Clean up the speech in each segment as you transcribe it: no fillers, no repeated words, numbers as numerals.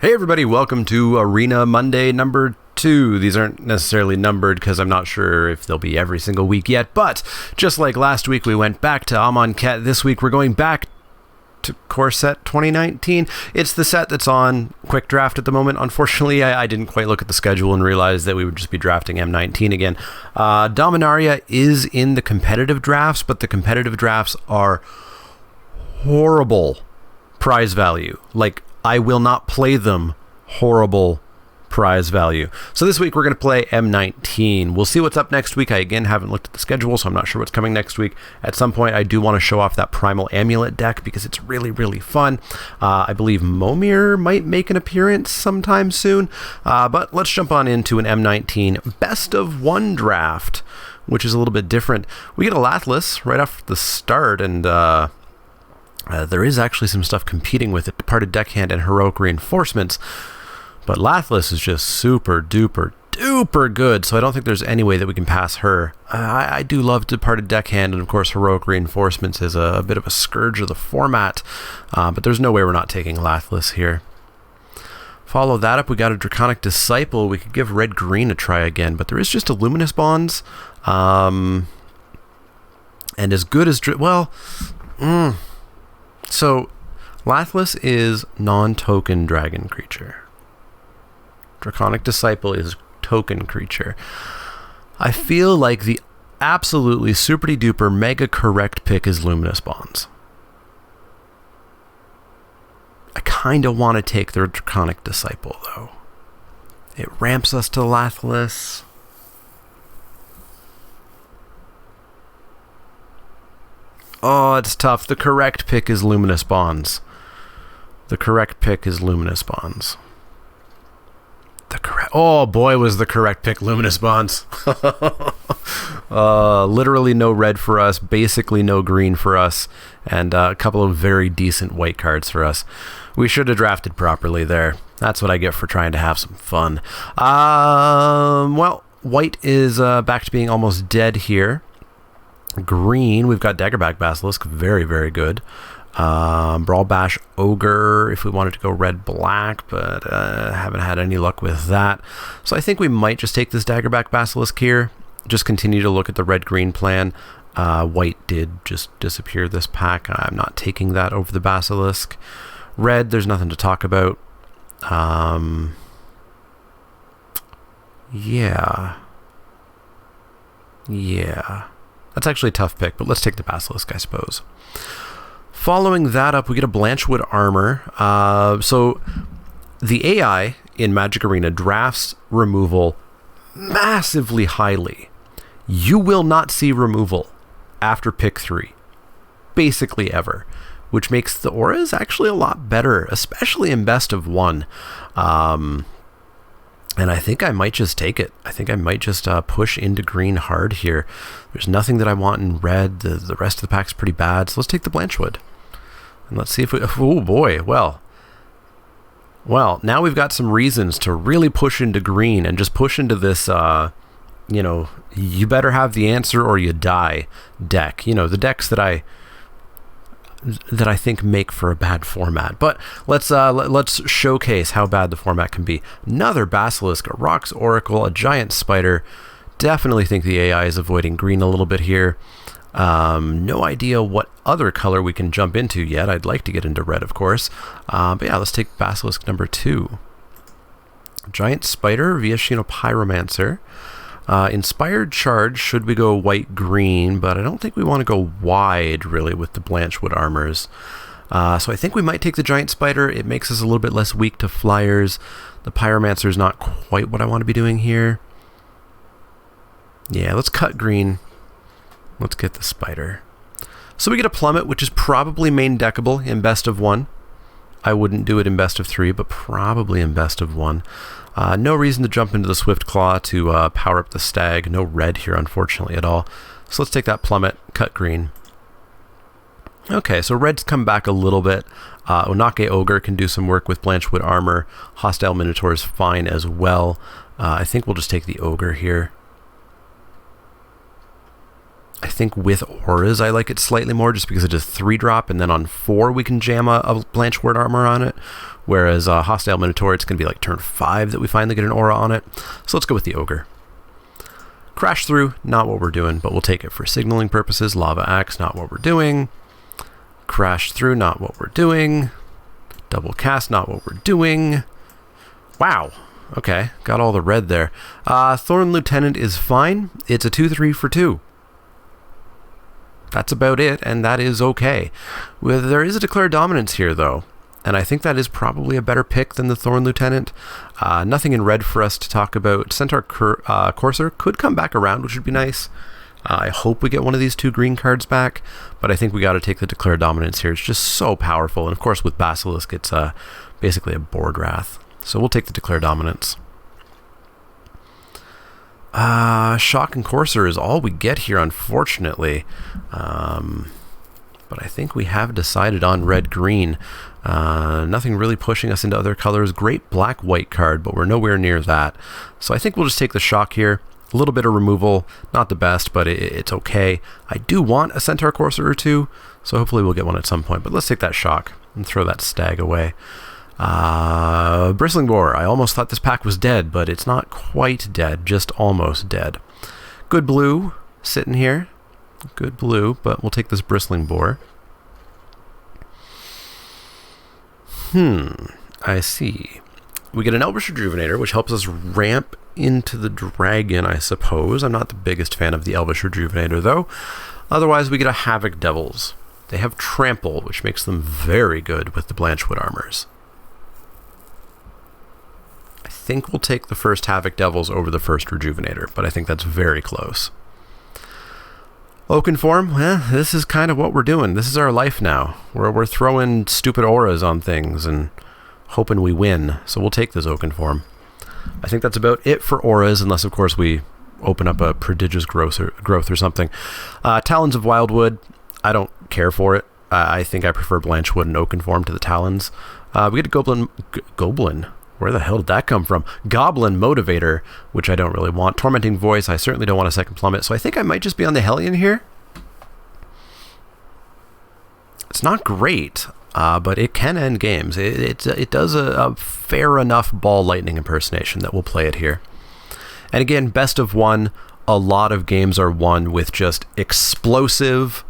Hey everybody, welcome to Arena Monday number 2. These aren't necessarily numbered because I'm not sure if they'll be every single week yet, but just like last week we went back to Amonkhet, this week we're going back to Core Set 2019. It's the set that's on Quick Draft at the moment. Unfortunately, I didn't quite look at the schedule and realize that we would just be drafting M19 again. Dominaria is in the competitive drafts, but the competitive drafts are horrible prize value. Like, I will not play them. Horrible prize value. So this week we're going to play M19. We'll see what's up next week. I again haven't looked at the schedule, so I'm not sure what's coming next week. At some point I do want to show off that Primal Amulet deck because it's really, really fun. I believe Momir might make an appearance sometime soon. But let's jump on into an M19 best of 1 draft, which is a little bit different. We get a Lathless right off the start, and there is actually some stuff competing with it, Departed Deckhand and Heroic Reinforcements, but Lathless is just super duper duper good, so I don't think there's any way that we can pass her. I do love Departed Deckhand, and of course Heroic Reinforcements is a bit of a scourge of the format, but there's no way we're not taking Lathless here. Follow that up, we got a Draconic Disciple. We could give red-green a try again, but there is just a Luminous Bonds, and as good as... So, Lathless is non-token dragon creature. Draconic Disciple is token creature. I feel like the absolutely super-duper mega correct pick is Luminous Bonds. I kind of want to take the Draconic Disciple, though. It ramps us to Lathless. Oh, it's tough. The correct pick is Luminous Bonds. The correct pick is Luminous Bonds. Oh boy, was the correct pick Luminous Bonds. Literally no red for us, basically no green for us, and a couple of very decent white cards for us. We should have drafted properly there. That's what I get for trying to have some fun. Well, white is back to being almost dead here. Green, we've got Daggerback Basilisk, very, very good. Brawl Bash Ogre, if we wanted to go red-black, but haven't had any luck with that. So I think we might just take this Daggerback Basilisk here. Just continue to look at the red-green plan. White did just disappear this pack. I'm not taking that over the Basilisk. Red, there's nothing to talk about. Yeah. That's actually a tough pick, but let's take the Basilisk, I suppose. Following that up, we get a Blanchwood Armor. So the AI in Magic Arena drafts removal massively highly. You will not see removal after pick 3, basically ever, which makes the auras actually a lot better, especially in best of 1. And I think I might just take it. I think I might just push into green hard here. There's nothing that I want in red. The rest of the pack's pretty bad. So let's take the Blanchwood. And let's see if we... Oh boy, well, now we've got some reasons to really push into green and just push into this, you know, you better have the answer or you die deck. You know, the decks that I think make for a bad format. But let's showcase how bad the format can be. Another Basilisk, a Rock's Oracle, a Giant Spider. Definitely think the AI is avoiding green a little bit here. No idea what other color we can jump into yet. I'd like to get into red, of course. But yeah, let's take Basilisk number 2. Giant Spider, Viashino Pyromancer. Inspired Charge, should we go white-green, but I don't think we want to go wide, really, with the Blanchwood Armors. So I think we might take the Giant Spider. It makes us a little bit less weak to flyers. The Pyromancer is not quite what I want to be doing here. Yeah, let's cut green. Let's get the Spider. So we get a Plummet, which is probably main deckable in best of 1. I wouldn't do it in best of 3, but probably in best of 1. No reason to jump into the Swift Claw to power up the Stag. No red here, unfortunately, at all. So let's take that Plummet, cut green. Okay, so red's come back a little bit. Onake Ogre can do some work with Blanchwood Armor. Hostile Minotaur is fine as well. I think we'll just take the Ogre here. I think with auras I like it slightly more just because it is 3-drop, and then on 4 we can jam a Blanchwood armor on it, whereas Hostile Minotaur, it's going to be like turn 5 that we finally get an aura on it. So let's go with the Ogre. Crash Through, not what we're doing, but we'll take it for signaling purposes. Lava Axe, not what we're doing. Crash Through, not what we're doing. Double Cast, not what we're doing. Wow. Okay, got all the red there. Thorn Lieutenant is fine. It's a 2/3 for 2. That's about it, and that is okay. There is a Declare Dominance here, though, and I think that is probably a better pick than the Thorn Lieutenant. Nothing in red for us to talk about. Centaur Courser could come back around, which would be nice. I hope we get one of these 2 green cards back, but I think we got to take the Declare Dominance here. It's just so powerful, and of course with Basilisk, it's basically a Board Wrath. So we'll take the Declare Dominance. Shock and Courser is all we get here, unfortunately. But I think we have decided on red-green. Nothing really pushing us into other colors. Great black-white card, but we're nowhere near that. So I think we'll just take the Shock here. A little bit of removal. Not the best, but it's okay. I do want a Centaur Courser or 2, so hopefully we'll get one at some point. But let's take that Shock and throw that Stag away. Bristling Boar. I almost thought this pack was dead, but it's not quite dead, just almost dead. Good blue sitting here. Good blue, but we'll take this Bristling Boar. I see. We get an Elvish Rejuvenator, which helps us ramp into the Dragon, I suppose. I'm not the biggest fan of the Elvish Rejuvenator, though. Otherwise, we get a Havoc Devils. They have Trample, which makes them very good with the Blanchwood armors. I think we'll take the first Havoc Devils over the first Rejuvenator, but I think that's very close. Oakenform, this is kind of what we're doing. This is our life now. We're throwing stupid auras on things and hoping we win. So we'll take this Oakenform. I think that's about it for auras, unless of course we open up a prodigious growth or something. Talons of Wildwood, I don't care for it. I think I prefer Blanchwood and Oakenform to the Talons. We get a Goblin. Where the hell did that come from? Goblin Motivator, which I don't really want. Tormenting Voice, I certainly don't want a second Plummet, so I think I might just be on the Hellion here. It's not great, but it can end games. It does a fair enough Ball Lightning impersonation that we'll play it here. And again, best of 1, a lot of games are won with just explosive,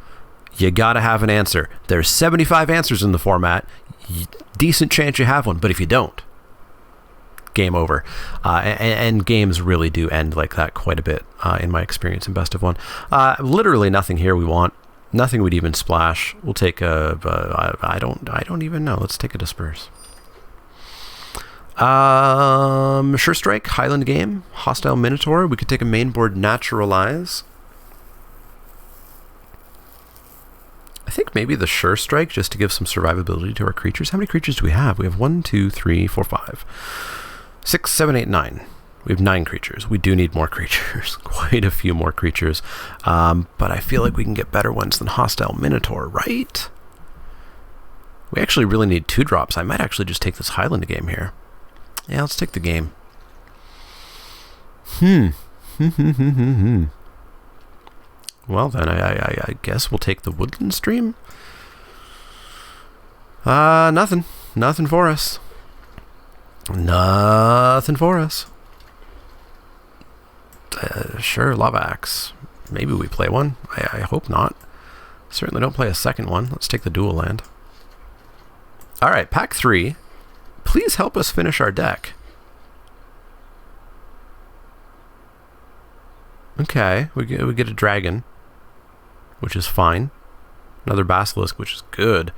you gotta have an answer. There's 75 answers in the format, decent chance you have one, but if you don't, game over. And games really do end like that quite a bit in my experience in best of 1. Literally nothing here we want. Nothing would even splash. We'll take I don't even know. Let's take a Disperse. Sure Strike, Highland Game, Hostile Minotaur. We could take a mainboard Naturalize. I think maybe the Sure Strike, just to give some survivability to our creatures. How many creatures do we have? We have 1, 2, 3, 4, 5, 6, 7, 8, 9. We have 9 creatures. We do need more creatures. Quite a few more creatures. But I feel like we can get better ones than Hostile Minotaur, right? We actually really need 2 drops. I might actually just take this Highland Game here. Yeah, let's take the game. Well, then I guess we'll take the Woodland Stream. Nothing. Nothing for us. Nothing for us. Sure, Lava Axe. Maybe we play one. I hope not. Certainly don't play a second one. Let's take the dual land. Alright, pack 3. Please help us finish our deck. Okay, we get a dragon, which is fine. Another Basilisk, which is good.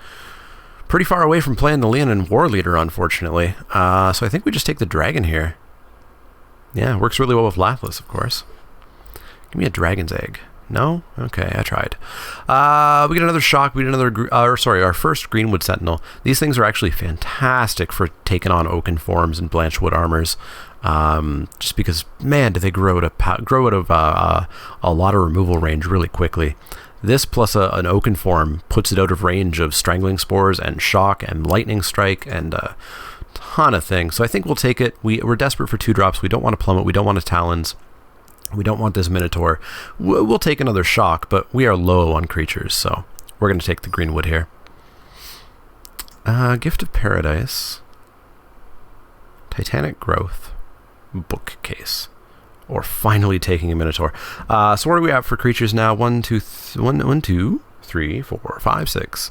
Pretty far away from playing the Leonin War Leader, unfortunately. So I think we just take the dragon here. Yeah, works really well with Lathlas, of course. Give me a Dragon's Egg. No? Okay, I tried. We get another Shock. We get another, our first Greenwood Sentinel. These things are actually fantastic for taking on Oaken Forms and Blanchwood armors. Just because, man, do they grow out of a lot of removal range really quickly. This plus an Oaken Form puts it out of range of Strangling Spores and Shock and Lightning Strike and a ton of things. So I think we'll take it. We're desperate for 2 drops. We don't want to Plummet. We don't want to Talons. We don't want this Minotaur. We'll take another shock, but we are low on creatures, so we're going to take the green wood here. Gift of Paradise. Titanic Growth. Bookcase. Or finally taking a Minotaur. So where are we at for creatures now? 1, 2, 3, 4, 5, 6,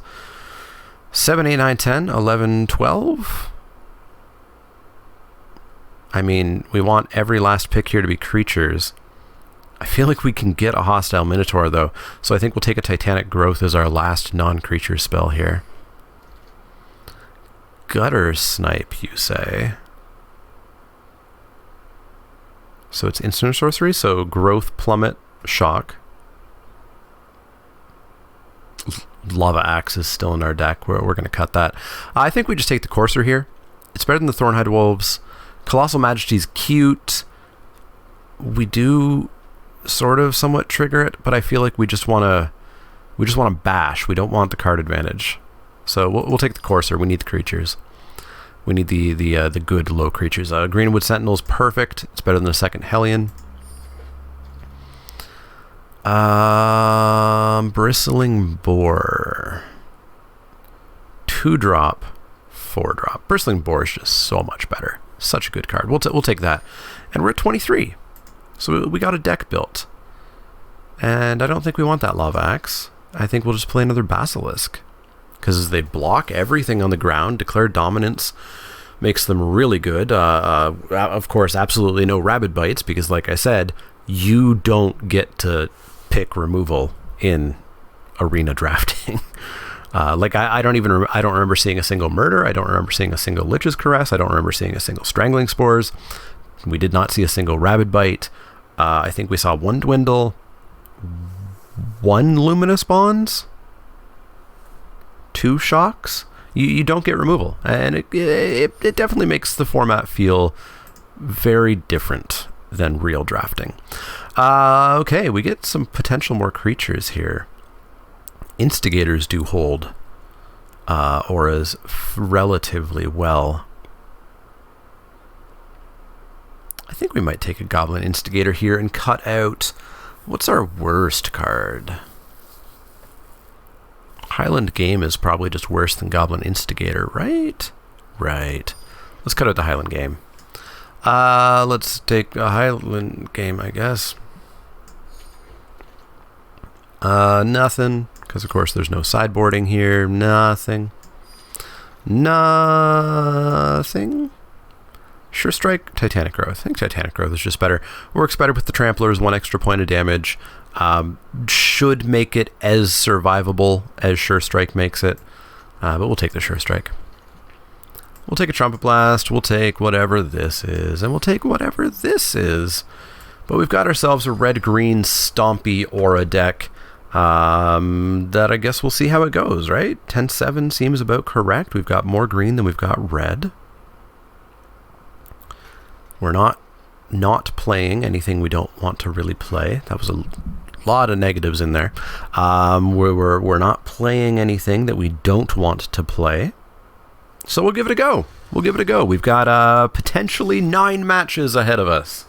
7, 8, 9, 10, 11, 12. I mean, we want every last pick here to be creatures. I feel like we can get a hostile Minotaur, though. So I think we'll take a Titanic Growth as our last non-creature spell here. Gutter Snipe, you say? So it's instant sorcery, so Growth, Plummet, Shock. Lava Axe is still in our deck. We're going to cut that. I think we just take the Courser here. It's better than the Thornhide Wolves. Colossal Majesty's cute. We do sort of somewhat trigger it, but I feel like we just want to bash. We don't want the card advantage. So we'll take the Courser. We need the creatures. We need the good low creatures. Greenwood Sentinel's perfect. It's better than the second Hellion. Bristling Boar. 2-drop, 4-drop. Bristling Boar is just so much better. Such a good card. We'll take that. And we're at 23. So we got a deck built. And I don't think we want that Lava Axe. I think we'll just play another Basilisk. Because they block everything on the ground. Declare Dominance makes them really good. Of course, absolutely no Rabid Bites, because like I said, you don't get to pick removal in arena drafting. I don't remember seeing a single Murder. I don't remember seeing a single Lich's Caress. I don't remember seeing a single Strangling Spores. We did not see a single Rabid Bite. I think we saw 1 Dwindle, 1 Luminous Bonds, 2 Shocks. You don't get removal, and it definitely makes the format feel very different than real drafting. Okay, we get some potential more creatures here. Instigators do hold auras relatively well. I think we might take a Goblin Instigator here and cut out... What's our worst card? Highland Game is probably just worse than Goblin Instigator, right? Right. Let's cut out the Highland Game. Let's take a Highland Game, I guess. Nothing. Because, of course, there's no sideboarding here. Nothing. Nothing. Sure Strike, Titanic Growth. I think Titanic Growth is just better. Works better with the Tramplers, 1 extra point of damage. Should make it as survivable as Sure Strike makes it. But we'll take the Sure Strike. We'll take a Trumpet Blast. We'll take whatever this is. And we'll take whatever this is. But we've got ourselves a red-green stompy aura deck. That I guess we'll see how it goes, right? 10-7 seems about correct. We've got more green than we've got red. We're not playing anything we don't want to really play. That was a lot of negatives in there. We're not playing anything that we don't want to play. So we'll give it a go. We've got potentially 9 matches ahead of us.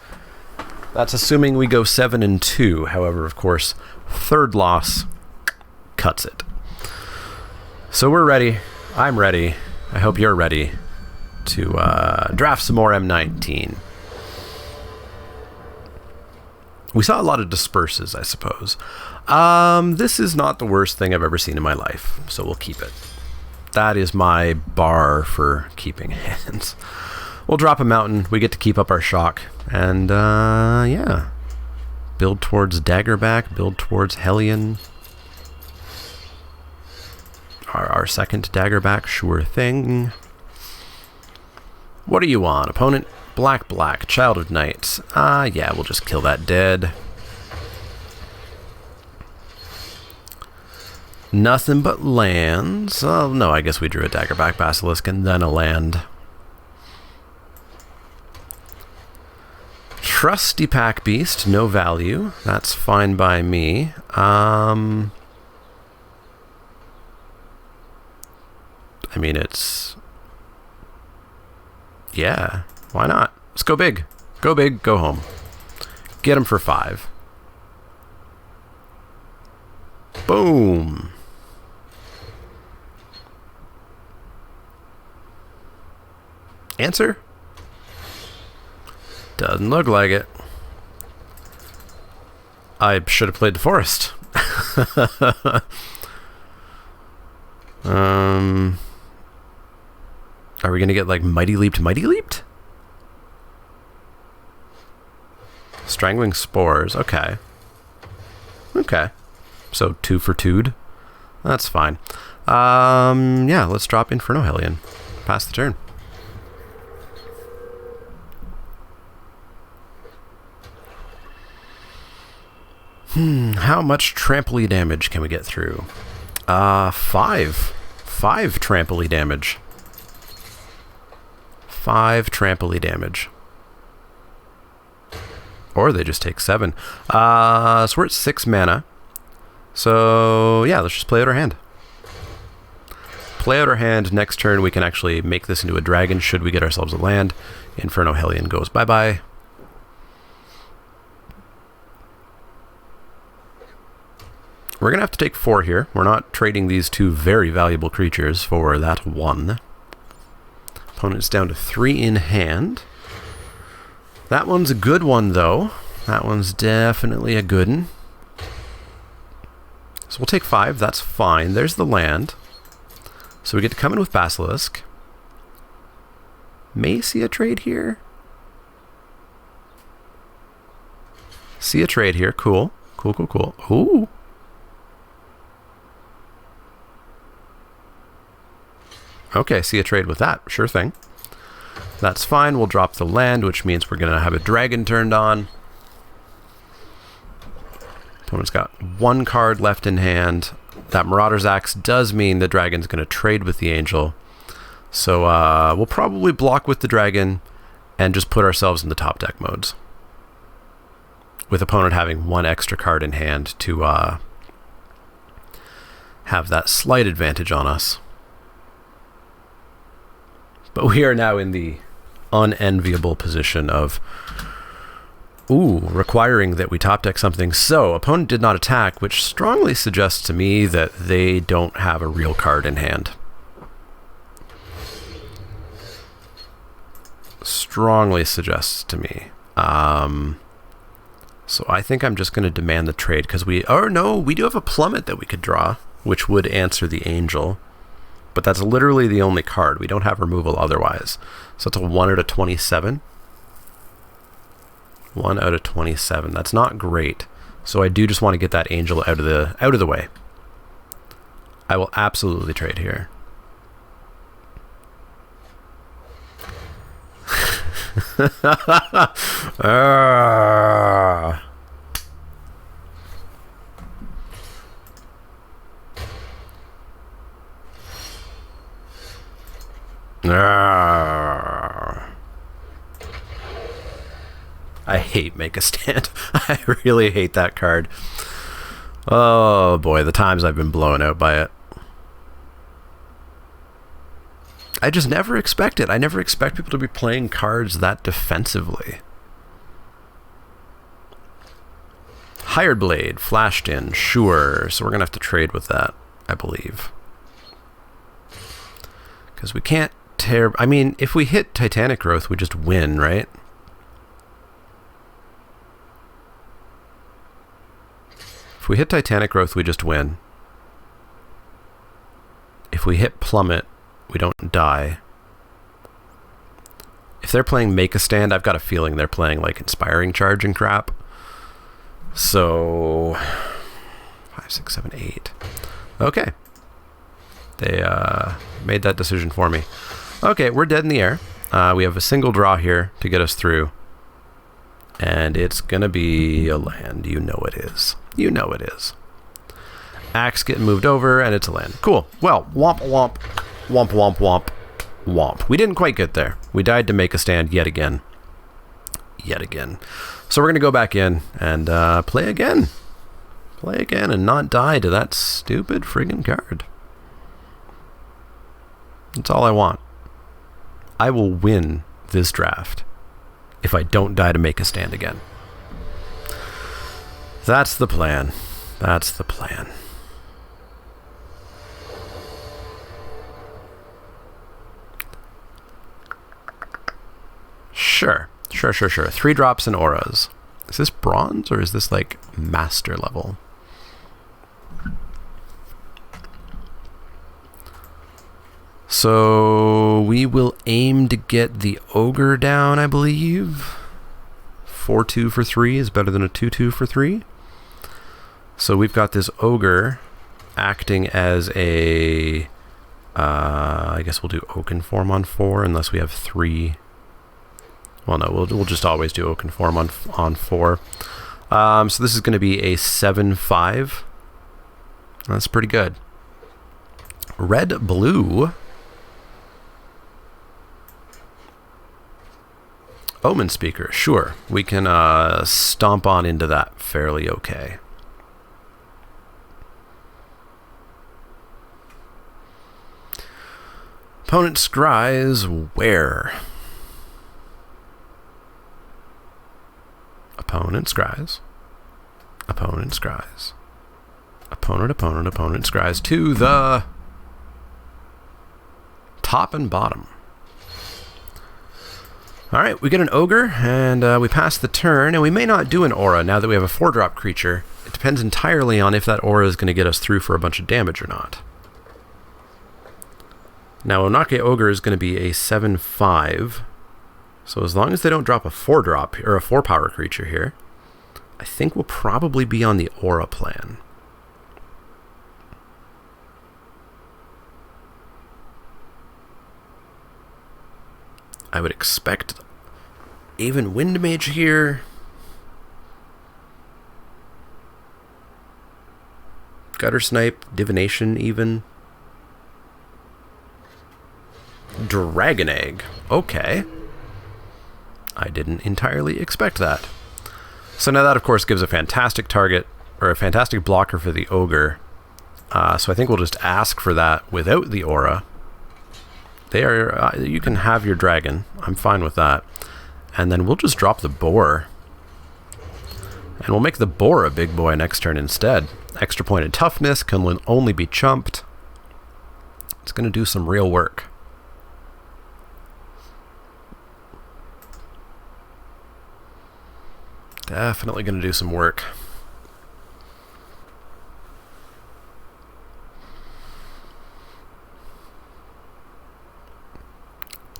That's assuming we go 7-2. However, of course, 3rd loss cuts it. So we're ready. I'm ready. I hope you're ready to draft some more M19. We saw a lot of disperses, I suppose. This is not the worst thing I've ever seen in my life, so we'll keep it. That is my bar for keeping hands. We'll drop a mountain. We get to keep up our shock. And, yeah. Build towards Daggerback. Build towards Hellion. Our second Daggerback, sure thing. What do you want, opponent? Black, Child of Night. Yeah, we'll just kill that dead. Nothing but lands. Oh, no, I guess we drew a Daggerback Basilisk and then a land. Trusty Pack Beast, no value. That's fine by me. I mean, it's... Yeah, why not? Let's go big. Go big, go home. Get him for 5. Boom. Answer? Doesn't look like it. I should have played the forest. Are we gonna get like mighty leaped? Strangling spores. Okay. So 2 for 2'd. That's fine. Yeah, let's drop Inferno Hellion. Pass the turn. How much trampoline damage can we get through? 5. 5 trampoline damage. 5 trampoline damage. Or they just take 7. So we're at 6 mana. So yeah, let's just play out our hand. Play out our hand. Next turn we can actually make this into a dragon should we get ourselves a land. Inferno Hellion goes bye-bye. We're going to have to take 4 here. We're not trading these 2 very valuable creatures for that 1. Opponent's down to 3 in hand. That one's a good one, though. That one's definitely a good one. So we'll take 5. That's fine. There's the land. So we get to come in with Basilisk. May see a trade here. See a trade here. Cool. Cool. Ooh. Okay, see a trade with that. Sure thing. That's fine. We'll drop the land, which means we're going to have a dragon turned on. Opponent's got 1 card left in hand. That Marauder's Axe does mean the dragon's going to trade with the angel. So we'll probably block with the dragon and just put ourselves in the top deck modes. With opponent having 1 extra card in hand to have that slight advantage on us. But we are now in the unenviable position of, requiring that we top deck something. So, opponent did not attack, which strongly suggests to me that they don't have a real card in hand. Strongly suggests to me. So I think I'm just going to demand the trade, because we do have a plummet that we could draw, which would answer the angel. But that's literally the only card. We don't have removal otherwise. So it's a 1 out of 27. 1 out of 27. That's not great. So I do just want to get that angel out of the way. I will absolutely trade here. I hate Make a Stand. I really hate that card. Oh boy, the times I've been blown out by it. I just never expect it. I never expect people to be playing cards that defensively. Hired Blade, flashed in, sure. So we're going to have to trade with that, I believe. Because we can't tear... I mean, if we hit Titanic Growth, we just win, right? If we hit Titanic Growth, we just win. If we hit Plummet, we don't die. If they're playing Make a Stand, I've got a feeling they're playing like Inspiring Charge and crap. So 5, 6, 7, 8. Okay. They made that decision for me. Okay, we're dead in the air. We have a single draw here to get us through. And it's gonna be a land. You know it is. You know it is. Axe getting moved over, and it's a land. Cool. Well, womp womp. Womp womp womp. Womp. We didn't quite get there. We died to Make a Stand yet again. Yet again. So we're going to go back in and play again. Play again and not die to that stupid friggin' card. That's all I want. I will win this draft if I don't die to Make a Stand again. That's the plan. That's the plan. Sure. 3 drops and auras. Is this bronze or is this like master level? So we will aim to get the ogre down, I believe. 4-2 for 3 is better than a 2-2 for 3. So we've got this ogre acting as a... I guess we'll do Oaken Form on 4 unless we have 3. Well, no, we'll just always do Oaken Form on 4. So this is going to be a 7-5. That's pretty good. Red-blue. Omen Speaker, sure. We can stomp on into that fairly okay. Opponent scries where? Opponent scries. Opponent scries. Opponent scries to the top and bottom. Alright, we get an ogre, and we pass the turn, and we may not do an aura now that we have a 4-drop creature. It depends entirely on if that aura is going to get us through for a bunch of damage or not. Now, Onake Ogre is going to be a 7-5, so as long as they don't drop a 4-drop, or a 4-power creature here, I think we'll probably be on the aura plan. I would expect even Wind Mage here. Gutter Snipe, Divination even. Dragon Egg. Okay. I didn't entirely expect that. So now that, of course, gives a fantastic target, or a fantastic blocker for the Ogre. So I think we'll just ask for that without the aura. They are, you can have your dragon. I'm fine with that. And then we'll just drop the boar. And we'll make the boar a big boy next turn instead. Extra pointed toughness can only be chumped. It's going to do some real work. Definitely going to do some work.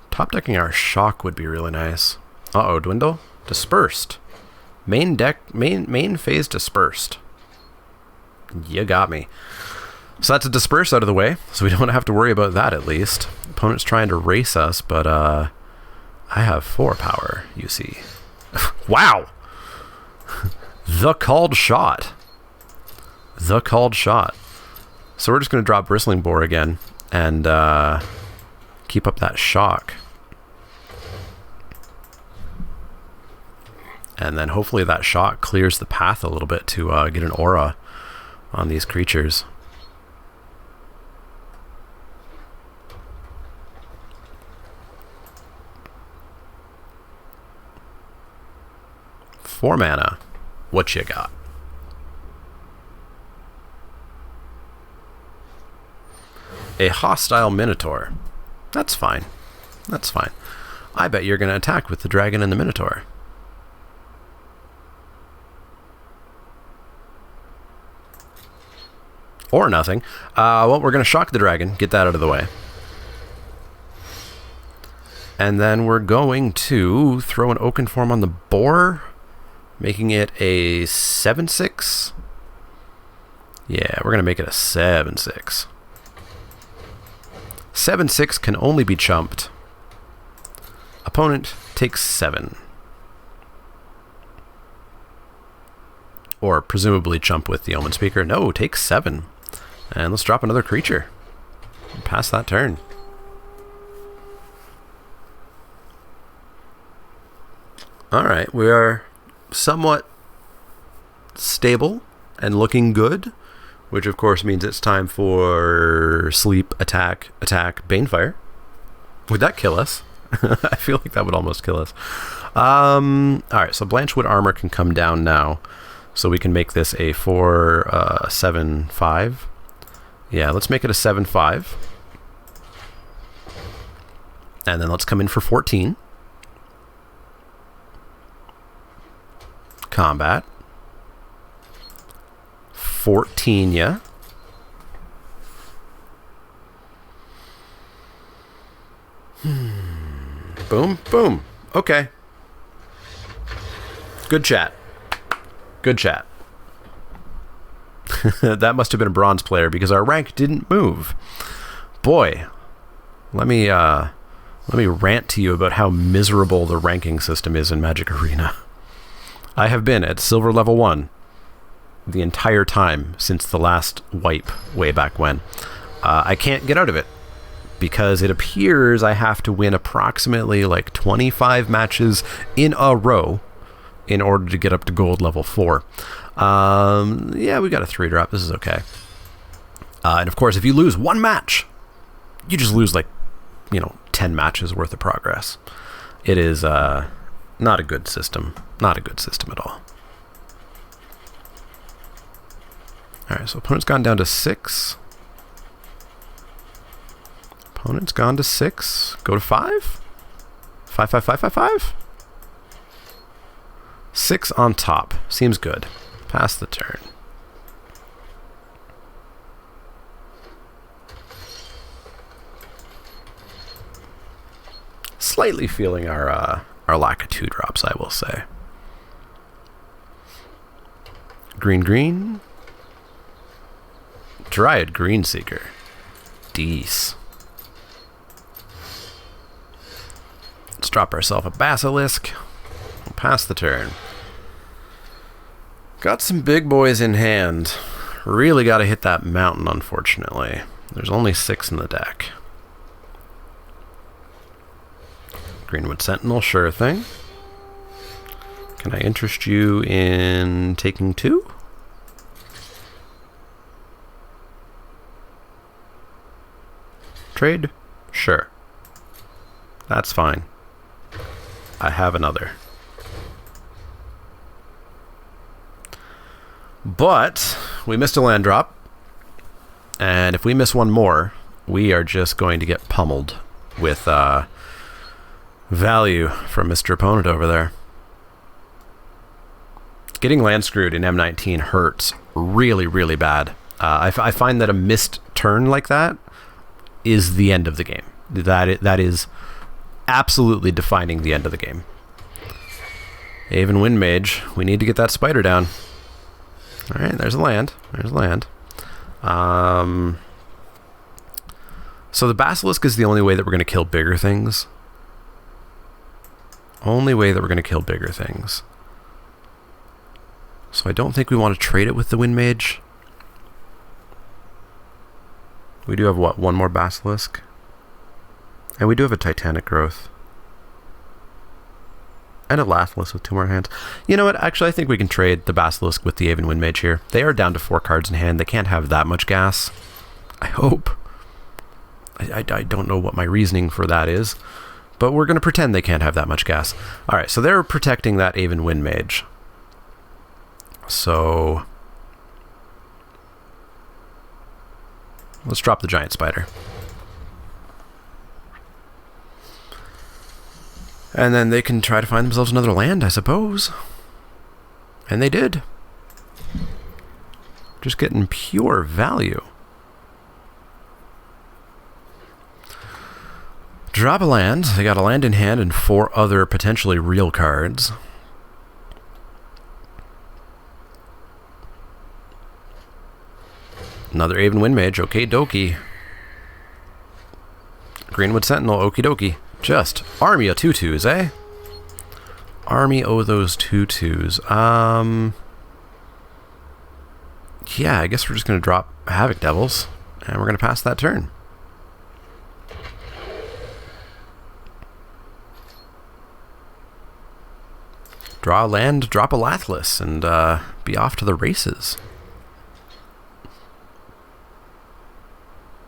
Top decking our shock would be really nice. Uh-oh, dwindle? Dispersed. Main phase dispersed. You got me. So that's a disperse out of the way, so we don't have to worry about that at least. Opponent's trying to race us, but I have 4 power, you see. Wow! The called shot. The called shot. So we're just going to drop Bristling Boar again and keep up that shock. And then hopefully that shock clears the path a little bit to get an aura on these creatures. Four mana. What you got? A hostile Minotaur. That's fine. That's fine. I bet you're going to attack with the dragon and the Minotaur. Or nothing. Well, we're going to shock the dragon. Get that out of the way. And then we're going to throw an Oaken Form on the boar, making it a 7-6. Yeah, we're going to make it a 7-6. 7-6 can only be chumped. Opponent takes 7. Or presumably chump with the Omen Speaker. No, takes 7. And let's drop another creature. Pass that turn. Alright, we are somewhat stable and looking good, which of course means it's time for sleep, attack, Banefire. Would that kill us? I feel like that would almost kill us. Alright, so Blanchwood Armor can come down now. So we can make this a 4, 7, 5. Yeah, let's make it a 7, 5. And then let's come in for 14. Combat. 14, yeah. Boom, boom. Okay. Good chat. Good chat. That must have been a bronze player because our rank didn't move. Boy, let me rant to you about how miserable the ranking system is in Magic Arena. I have been at silver level 1 the entire time since the last wipe way back when. I can't get out of it because it appears I have to win approximately like 25 matches in a row in order to get up to gold level 4. Yeah, we got a 3-drop. This is okay. And of course, if you lose one match, you just lose like, 10 matches worth of progress. It is not a good system. Not a good system at all. Alright, so opponent's gone down to 6. Opponent's gone to 6. Go to 5? 5, 5, 5, 5, 5? 6 on top. Seems good. Pass the turn. Slightly feeling our lack of 2-drops, I will say. Green, green. Dryad Greenseeker. Deece. Let's drop ourselves a Basilisk. We'll pass the turn. Got some big boys in hand. Really got to hit that mountain, unfortunately. There's only 6 in the deck. Greenwood Sentinel, sure thing. Can I interest you in taking 2? Trade? Sure. That's fine. I have another. But we missed a land drop. And if we miss one more, we are just going to get pummeled with value from Mr. Opponent over there. Getting land screwed in M19 hurts really, really bad. I find that a missed turn like that is the end of the game. That is absolutely defining the end of the game. Aven Windmage, we need to get that spider down. Alright, there's a land. There's land. So the Basilisk is the only way that we're going to kill bigger things. Only way that we're going to kill bigger things. So I don't think we want to trade it with the Windmage. We do have, what, one more Basilisk? And we do have a Titanic Growth. And a Lathless with 2 more hands. You know what? Actually, I think we can trade the Basilisk with the Aven Windmage here. They are down to 4 cards in hand. They can't have that much gas. I hope. I don't know what my reasoning for that is. But we're going to pretend they can't have that much gas. Alright, so they're protecting that Aven Windmage. So let's drop the Giant Spider. And then they can try to find themselves another land, I suppose. And they did. Just getting pure value. Drop a land. They got a land in hand and 4 other potentially real cards. Another Aven Windmage, okie dokie. Greenwood Sentinel, okie dokie. Just army of 2/2s, eh? Army of those 2/2s. Yeah, I guess we're just going to drop Havoc Devils, and we're going to pass that turn. Draw a land, drop a Lathless, and be off to the races.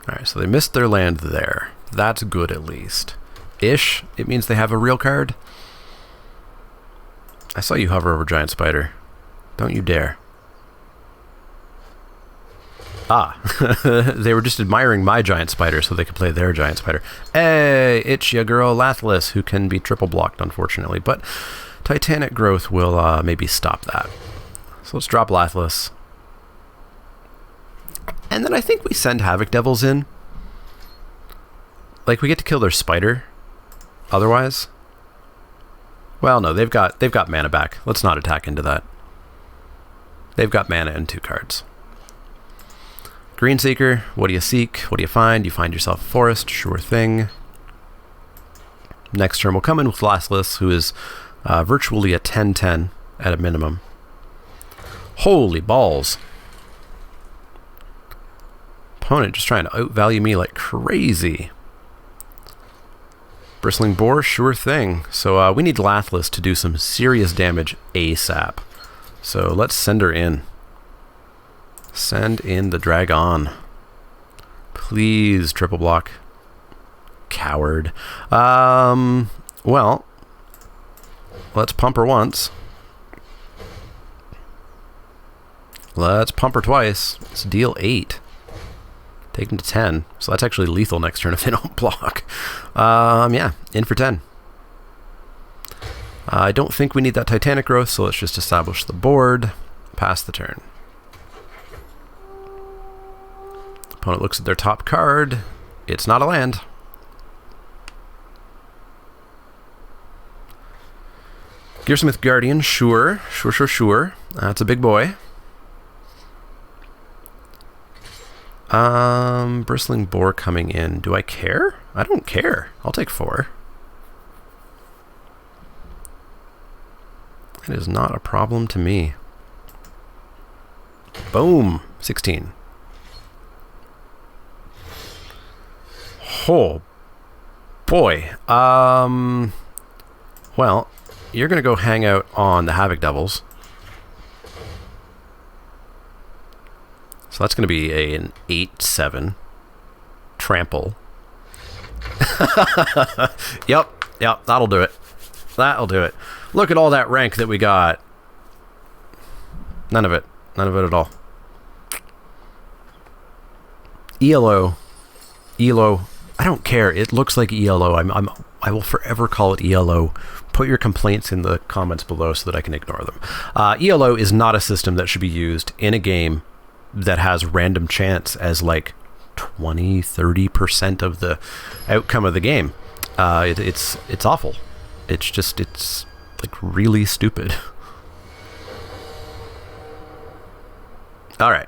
Alright, so they missed their land there. That's good, at least. Ish, it means they have a real card. I saw you hover over Giant Spider. Don't you dare. Ah, they were just admiring my giant spider so they could play their giant spider. Hey, it's your girl Lathless, who can be triple blocked, unfortunately. But Titanic Growth will maybe stop that. So let's drop Lathless. And then I think we send Havoc Devils in. Like, we get to kill their spider. Otherwise. Well, no, they've got mana back. Let's not attack into that. They've got mana and 2 cards. Greenseeker, what do you seek? What do you find? You find yourself a forest, sure thing. Next turn we'll come in with Lathless, who is virtually a 10/10 at a minimum. Holy balls. Opponent just trying to outvalue me like crazy. Bristling Boar, sure thing. So we need Lathless to do some serious damage ASAP. So let's send her in. Send in the Dragon. Please, triple block. Coward. Well, let's pump her once. Let's pump her twice. Let's deal 8. Take them to 10. So that's actually lethal next turn if they don't block. Yeah, in for 10. I don't think we need that Titanic Growth, so let's just establish the board. Pass the turn. Opponent looks at their top card. It's not a land. Gearsmith Guardian, sure. Sure. That's a big boy. Bristling Boar coming in. Do I care? I don't care. I'll take 4. It is not a problem to me. Boom. 16. Oh, boy. Well, you're going to go hang out on the Havoc Devils. So that's going to be an 8/7 trample. Yep, that'll do it. That'll do it. Look at all that rank that we got. None of it at all. ELO. I don't care. It looks like ELO. I will forever call it ELO. Put your complaints in the comments below so that I can ignore them. ELO is not a system that should be used in a game that has random chance as like 20-30% of the outcome of the game. It's awful. It's like really stupid. All right.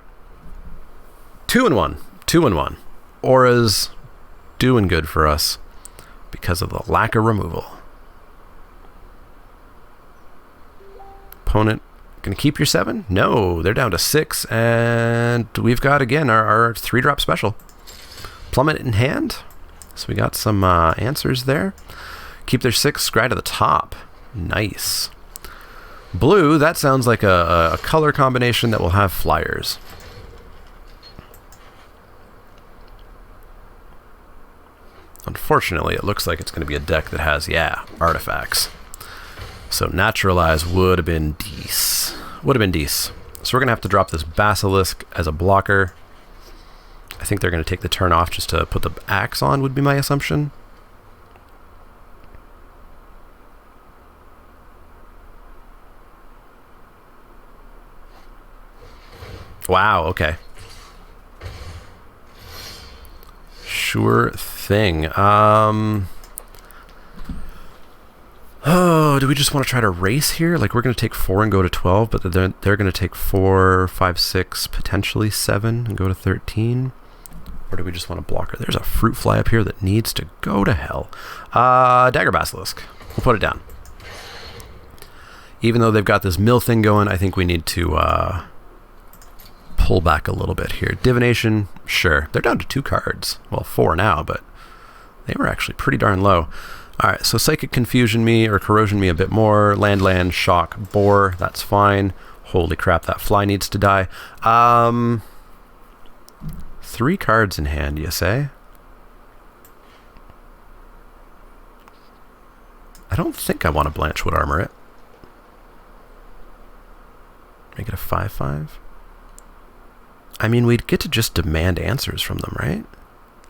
2-1. Aura's doing good for us because of the lack of removal. Opponent gonna keep your 7? No, they're down to 6, and we've got again our 3-drop special. Plummet in hand. So we got some answers there. Keep their 6, scry to the top. Nice. Blue, that sounds like a color combination that will have flyers. Unfortunately, it looks like it's going to be a deck that has, artifacts. So Naturalize would have been decent. So we're going to have to drop this Basilisk as a blocker. I think they're going to take the turn off just to put the axe on, would be my assumption. Wow, okay. Sure thing. Oh, do we just want to try to race here? Like, we're going to take 4 and go to 12, but they're going to take 4, 5, 6, potentially 7 and go to 13. Or do we just want to block her? There's a fruit fly up here that needs to go to hell. Dagger Basilisk. We'll put it down. Even though they've got this mill thing going, I think we need to pull back a little bit here. Divination, sure. They're down to 2 cards. Well, 4 now, but they were actually pretty darn low. All right, so Psychic Confusion me or Corrosion me a bit more. Land, Shock, Boar, that's fine. Holy crap, that fly needs to die. 3 cards in hand, you say? I don't think I want to Blanchwood Armor it. Make it a 5/5. I mean, we'd get to just demand answers from them, right?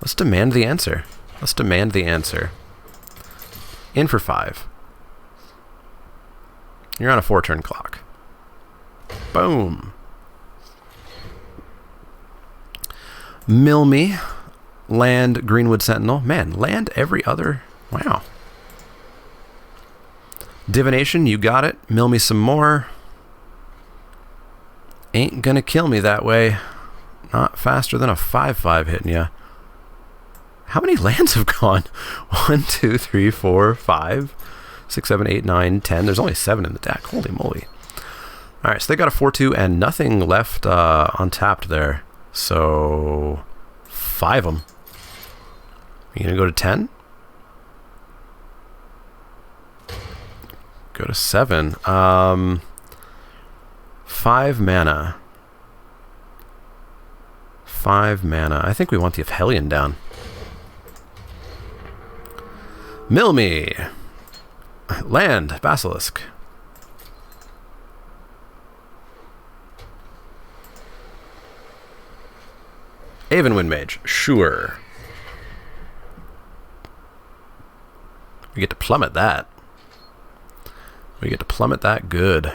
Let's demand the answer. Let's demand the answer. In for 5. You're on a 4-turn clock. Boom. Mill me. Land Greenwood Sentinel. Man, land every other. Wow. Divination, you got it. Mill me some more. Ain't gonna kill me that way. Not faster than a 5/5 hitting ya. How many lands have gone? 1, 2, 3, 4, 5, 6, 7, 8, 9, 10. There's only 7 in the deck. Holy moly. Alright, so they got a 4/2 and nothing left untapped there. So 5 of them. You gonna go to 10? Go to 7. 5 mana. 5 mana. I think we want the Hellion down. Mill me. Land. Basilisk. Aven Windmage. Sure. We get to plummet that. We get to plummet that good.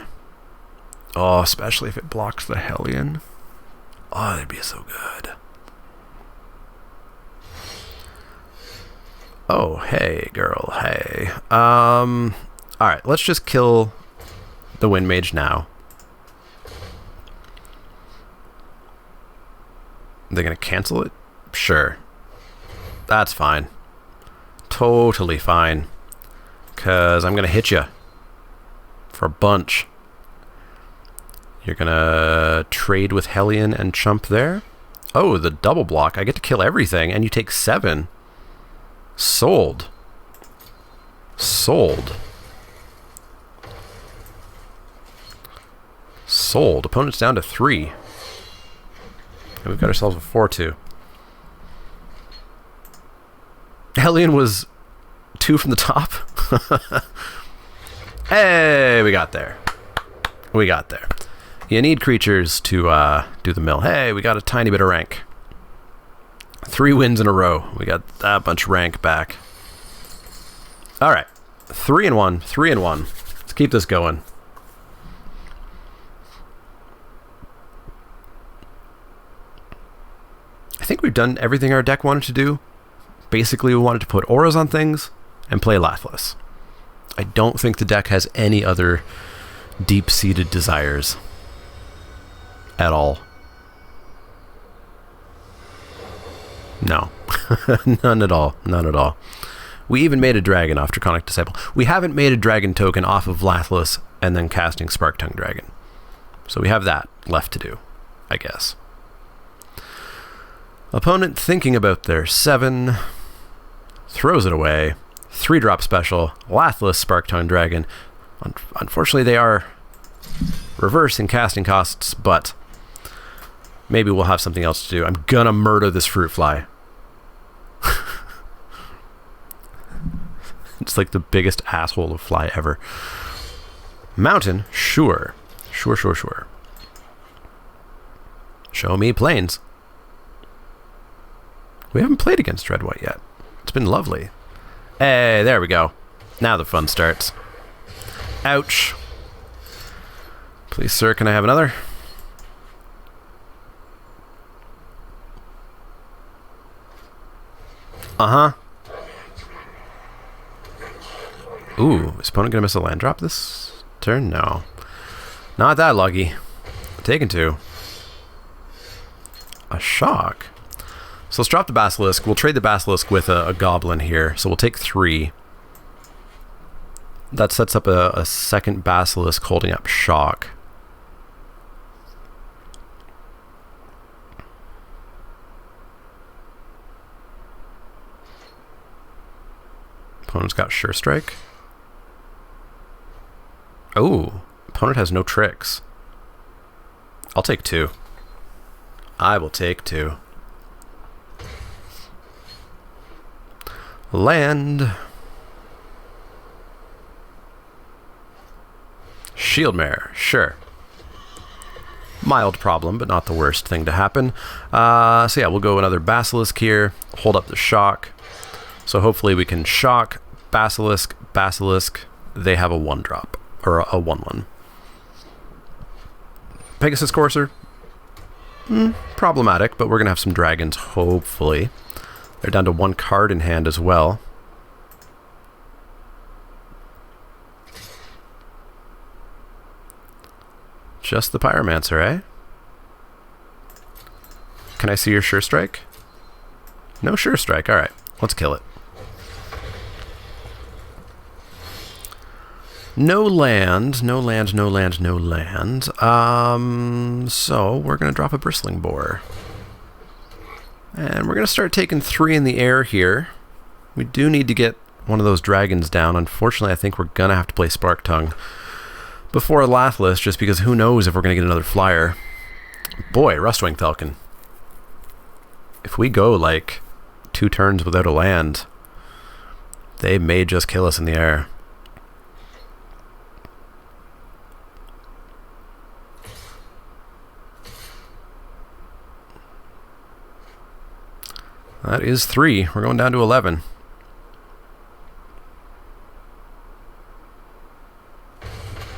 Oh, especially if it blocks the Hellion. Oh, that'd be so good. Oh, hey, girl, hey. Alright, let's just kill the Wind Mage now. They're gonna cancel it? Sure. That's fine. Totally fine. 'Cause I'm gonna hit you. For a bunch. You're gonna trade with Hellion and chump there. Oh, the double block. I get to kill everything, and you take 7. Sold. Sold. Sold. Opponent's down to 3. And we've got ourselves a 4/2. Hellion was 2 from the top. Hey, we got there. We got there. You need creatures to do the mill. Hey, we got a tiny bit of rank. 3 wins in a row. We got that much rank back. All right. 3-1. 3-1. Let's keep this going. I think we've done everything our deck wanted to do. Basically, we wanted to put auras on things and play Lathliss. I don't think the deck has any other deep-seated desires at all. No. None at all. None at all. We even made a dragon off Draconic Disciple. We haven't made a dragon token off of Lathliss and then casting Spark-Tongue Dragon. So we have that left to do, I guess. Opponent thinking about their 7. Throws it away. 3-drop special. Lathliss Spark-Tongue Dragon. Unfortunately, they are reverse in casting costs, but maybe we'll have something else to do. I'm gonna murder this fruit fly. It's like the biggest asshole of fly ever. Mountain? Sure. Sure, sure, sure. Show me plains. We haven't played against Red White yet. It's been lovely. Hey, there we go. Now the fun starts. Ouch. Please, sir, can I have another? Uh-huh. Ooh, is opponent gonna miss a land drop this turn? No. Not that lucky. Taken 2. A shock. So let's drop the Basilisk. We'll trade the Basilisk with a Goblin here. So we'll take 3. That sets up a second Basilisk holding up shock. Opponent's got Sure Strike. Oh, opponent has no tricks. I'll take 2. I will take 2. Land. Shieldmare, sure. Mild problem, but not the worst thing to happen. So yeah, we'll go another Basilisk here. Hold up the shock. So hopefully we can shock, Basilisk, Basilisk. They have a 1-drop, or a 1/1. Pegasus Courser. Problematic, but we're going to have some dragons, hopefully. They're down to 1 card in hand as well. Just the Pyromancer, eh? Can I see your Sure Strike? No Sure Strike. Alright, let's kill it. No land, no land, no land, no land. So we're going to drop a Bristling Boar. And we're going to start taking 3 in the air here. We do need to get one of those dragons down. Unfortunately, I think we're going to have to play Spark Tongue before Lathless, just because who knows if we're going to get another flyer. Boy, Rustwing Falcon. If we go like 2 turns without a land, they may just kill us in the air. That is 3. We're going down to 11.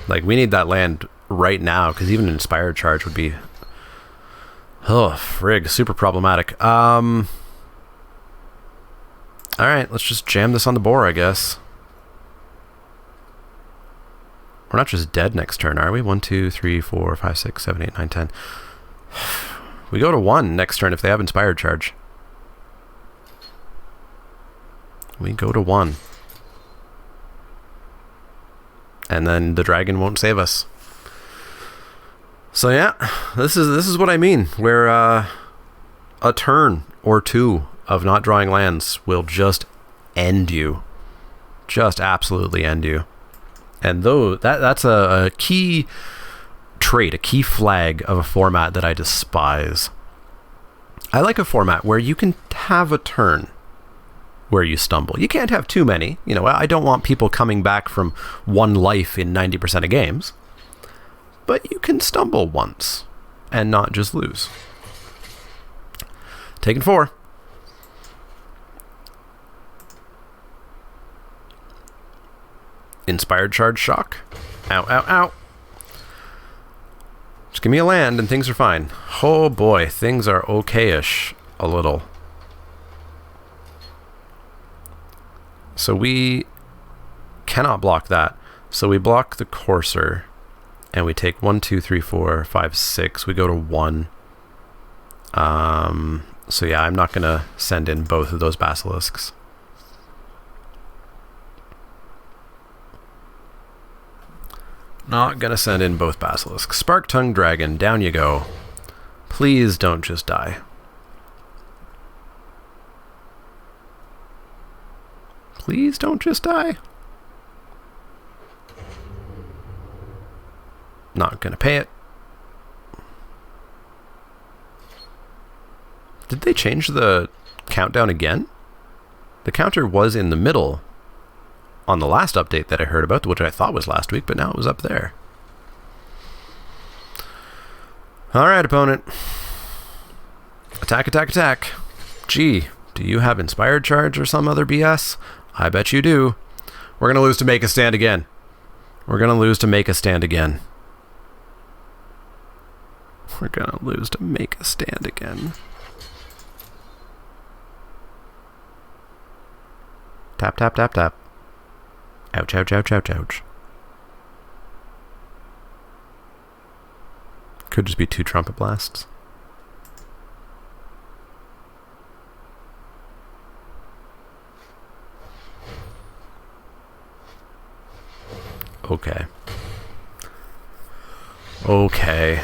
Like, we need that land right now, because even an Inspired Charge would be... Oh, frig. Super problematic. Alright, let's just jam this on the boar, I guess. We're not just dead next turn, are we? 1, 2, 3, 4, 5, 6, 7, 8, 9, 10. We go to 1 next turn if they have Inspired Charge. We go to 1. And then the dragon won't save us. So yeah, this is what I mean. Where a turn or 2 of not drawing lands will just end you. Just absolutely end you. And though that's a key trait, a key flag of a format that I despise. I like a format where you can have a turn where you stumble. You can't have too many. You know, I don't want people coming back from 1 life in 90% of games. But you can stumble once and not just lose. Taking 4. Inspired Charge Shock. Ow, ow, ow. Just give me a land and things are fine. Oh boy, things are okay-ish a little. So we cannot block that. So we block the Courser. And we take 1, 2, 3, 4, 5, 6. We go to 1. So yeah, I'm not going to send in both of those Basilisks. Not going to send in both Basilisks. Spark Tongue Dragon, down you go. Please don't just die. Please don't just die. Not gonna pay it. Did they change the countdown again? The counter was in the middle on the last update that I heard about, which I thought was last week, but now it was up there. Alright, opponent. Attack, attack, attack. Gee, do you have Inspired Charge or some other BS? I bet you do. We're gonna lose to Make a Stand again. We're gonna lose to Make a Stand again. We're gonna lose to Make a Stand again. Tap, tap, tap, tap. Ouch, ouch, ouch, ouch, ouch. Could just be 2 Trumpet Blasts. Okay. Okay.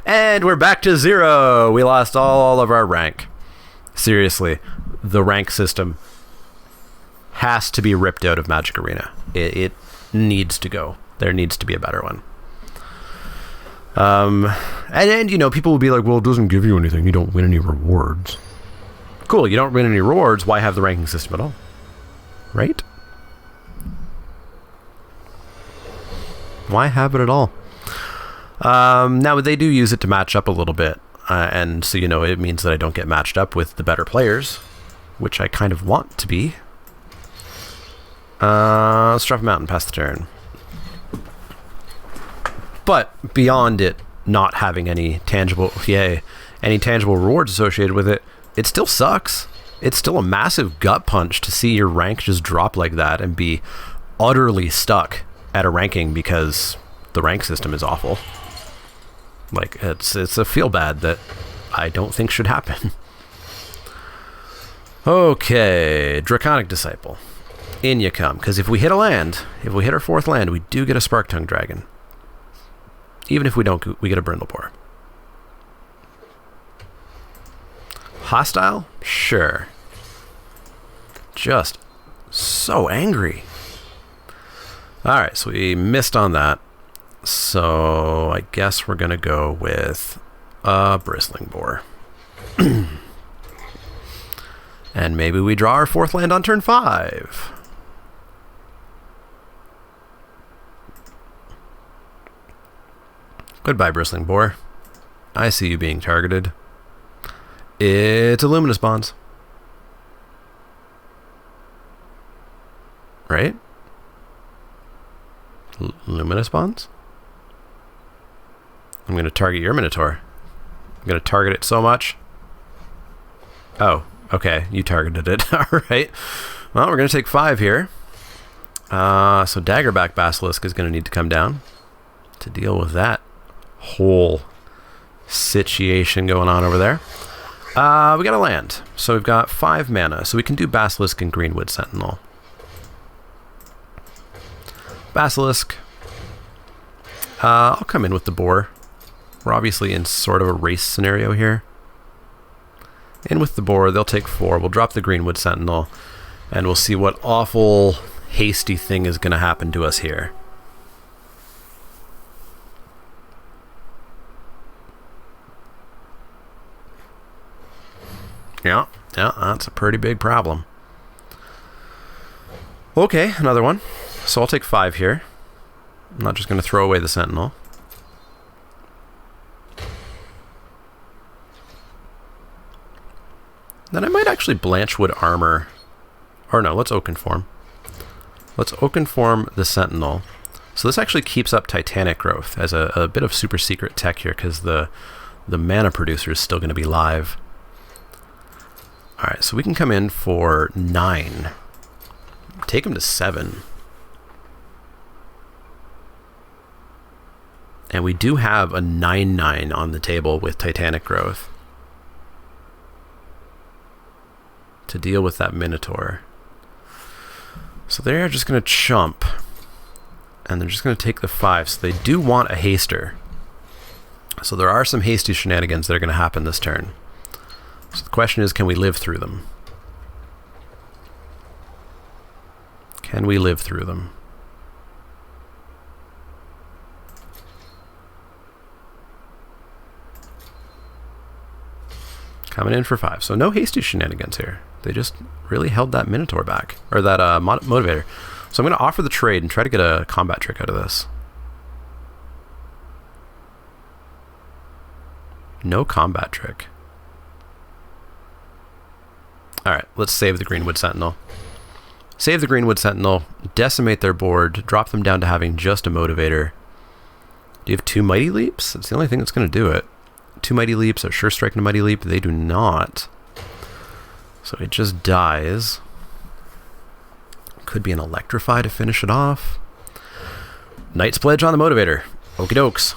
And we're back to 0. We lost all of our rank. Seriously, the rank system has to be ripped out of Magic Arena. It needs to go. There needs to be a better one. And you know, people will be like, well, it doesn't give you anything. You don't win any rewards. Cool, you don't win any rewards. Why have the ranking system at all? Right? why have it at all? Now, they do use it to match up a little bit. And so, you know, it means that I don't get matched up with the better players, which I kind of want to be. Let's drop a mountain, pass the turn. But beyond it not having any tangible rewards associated with it, it still sucks. It's still a massive gut punch to see your rank just drop like that and be utterly stuck at a ranking because the rank system is awful. Like, it's a feel bad that I don't think should happen. Okay, Draconic Disciple. In you come, because if we hit a land, if we hit our 4th land, we do get a Spark Tongue Dragon. Even if we don't, we get a Brindleboar. Hostile? Sure. Just so angry. Alright, so we missed on that. So I guess we're going to go with a Bristling Boar. And maybe we draw our 4th land on turn 5. Goodbye, Bristling Boar. I see you being targeted. It's a Luminous Bonds. Right? Luminous Bonds? I'm going to target your Minotaur. I'm going to target it so much. Oh, okay. You targeted it. All right. Well, we're going to take 5 here. So Daggerback Basilisk is going to need to come down to deal with that whole situation going on over there. We got a land. So we've got 5 mana. So we can do Basilisk and Greenwood Sentinel. Basilisk. I'll come in with the Boar. We're obviously in sort of a race scenario here. In with the Boar, they'll take 4. We'll drop the Greenwood Sentinel, and we'll see what awful, hasty thing is going to happen to us here. Yeah, that's a pretty big problem. Okay, another one. So I'll take 5 here. I'm not just going to throw away the Sentinel. Then I might actually Blanchwood Armor. Or no, let's Oakenform. Let's Oakenform the Sentinel. So this actually keeps up Titanic growth as a bit of super secret tech here, because the mana producer is still going to be live. Alright, so we can come in for 9. Take him to 7. And we do have a 9/9 on the table with Titanic growth to deal with that Minotaur. So they're just going to chump. And they're just going to take the 5. So they do want a haster. So there are some hasty shenanigans that are going to happen this turn. So the question is, can we live through them? Can we live through them? Coming in for 5. So no hasty shenanigans here. They just really held that Minotaur back. Or that Motivator. So I'm going to offer the trade and try to get a combat trick out of this. No combat trick. Alright, let's save the Greenwood Sentinel. Save the Greenwood Sentinel, decimate their board, drop them down to having just a Motivator. Do you have 2 Mighty Leaps? That's the only thing that's going to do it. 2 Mighty Leaps, a Sure Strike and a Mighty Leap. They do not. So it just dies. Could be an Electrify to finish it off. Knight's Pledge on the Motivator. Okie dokes.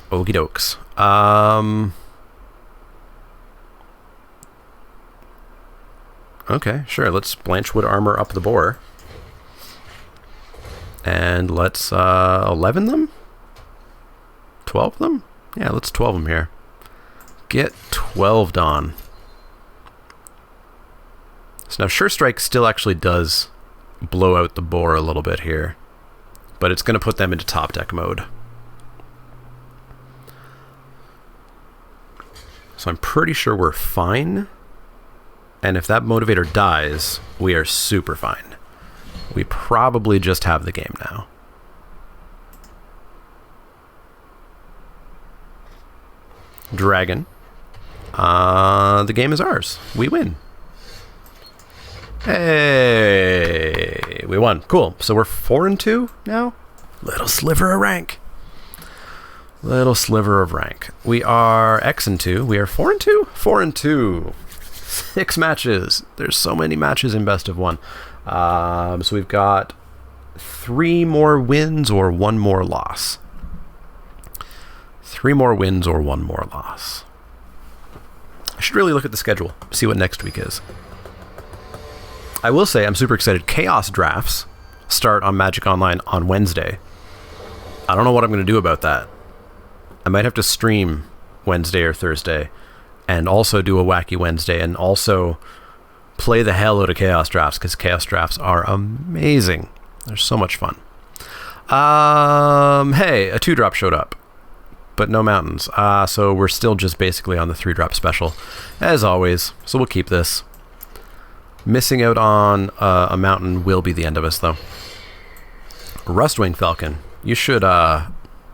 Okie dokes. Okay, sure. Let's Blanchwood Armor up the Boar. And let's 11 them? 12 them? Yeah, let's 12 them here. Get 12 on. So now Sure Strike still actually does blow out the Boar a little bit here. But it's going to put them into top deck mode. So I'm pretty sure we're fine. And if that Motivator dies, we are super fine. We probably just have the game now. dragon. The game is ours. We win. Hey, we won. Cool. So we're 4-2 now. Little sliver of rank. Little sliver of rank. We are X-2. We are 4-2. 4-2. 6 matches. There's so many matches in best of 1. So we've got 3 more wins or 1 more loss. 3 more wins or 1 more loss. I should really look at the schedule, see what next week is. I will say I'm super excited. Chaos drafts start on Magic Online on Wednesday. I don't know what I'm going to do about that. I might have to stream Wednesday or Thursday and also do a Wacky Wednesday and also play the hell out of Chaos drafts, because Chaos drafts are amazing. They're so much fun. Hey, a 2-drop showed up, but no mountains. So we're still just basically on the 3-drop special, as always. So we'll keep this. Missing out on a mountain will be the end of us, though. Rustwing Falcon. You should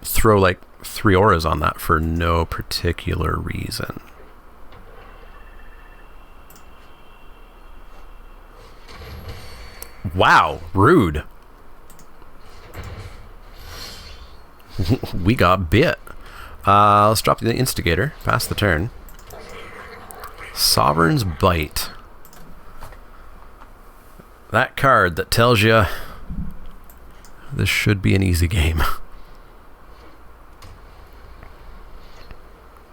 throw like 3 auras on that for no particular reason. Wow, rude. We got bit. Let's drop the Instigator. Pass the turn. Sovereign's Bite. That card that tells you this should be an easy game.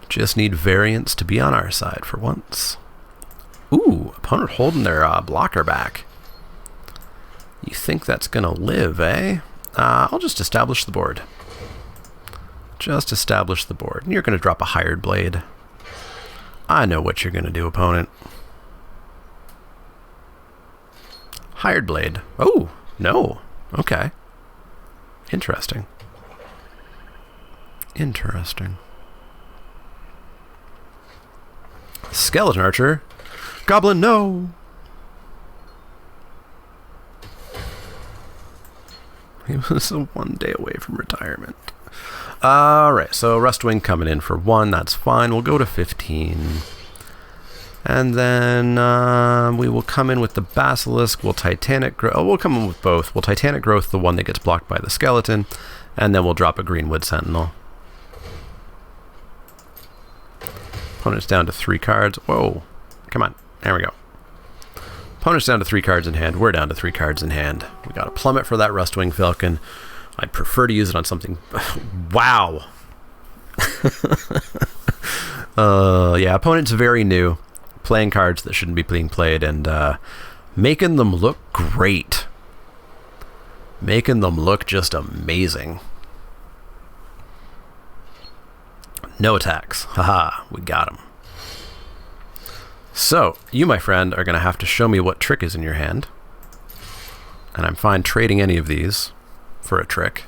Just need variance to be on our side for once. Ooh, opponent holding their blocker back. You think that's gonna live, eh? I'll just establish the board. Just establish the board. And you're gonna drop a Hired Blade. I know what you're gonna do, opponent. Hired Blade. Oh, no. Okay. Interesting. Interesting. Skeleton Archer. Goblin, no. He was 1 day away from retirement. Alright, so Rustwing coming in for 1. That's fine. We'll go to 15. And then we will come in with the Basilisk. We'll Titanic Growth. Oh, we'll come in with both. We'll Titanic Growth, the one that gets blocked by the skeleton. And then we'll drop a Greenwood Sentinel. Opponent's down to 3 cards. Whoa. Come on. There we go. Opponent's down to 3 cards in hand. We're down to 3 cards in hand. We got a Plummet for that Rustwing Falcon. I'd prefer to use it on something... Wow. Yeah, opponent's very new. Playing cards that shouldn't be being played and making them look great. Making them look just amazing. No attacks. Haha, we got him. So, you, my friend, are going to have to show me what trick is in your hand. And I'm fine trading any of these for a trick.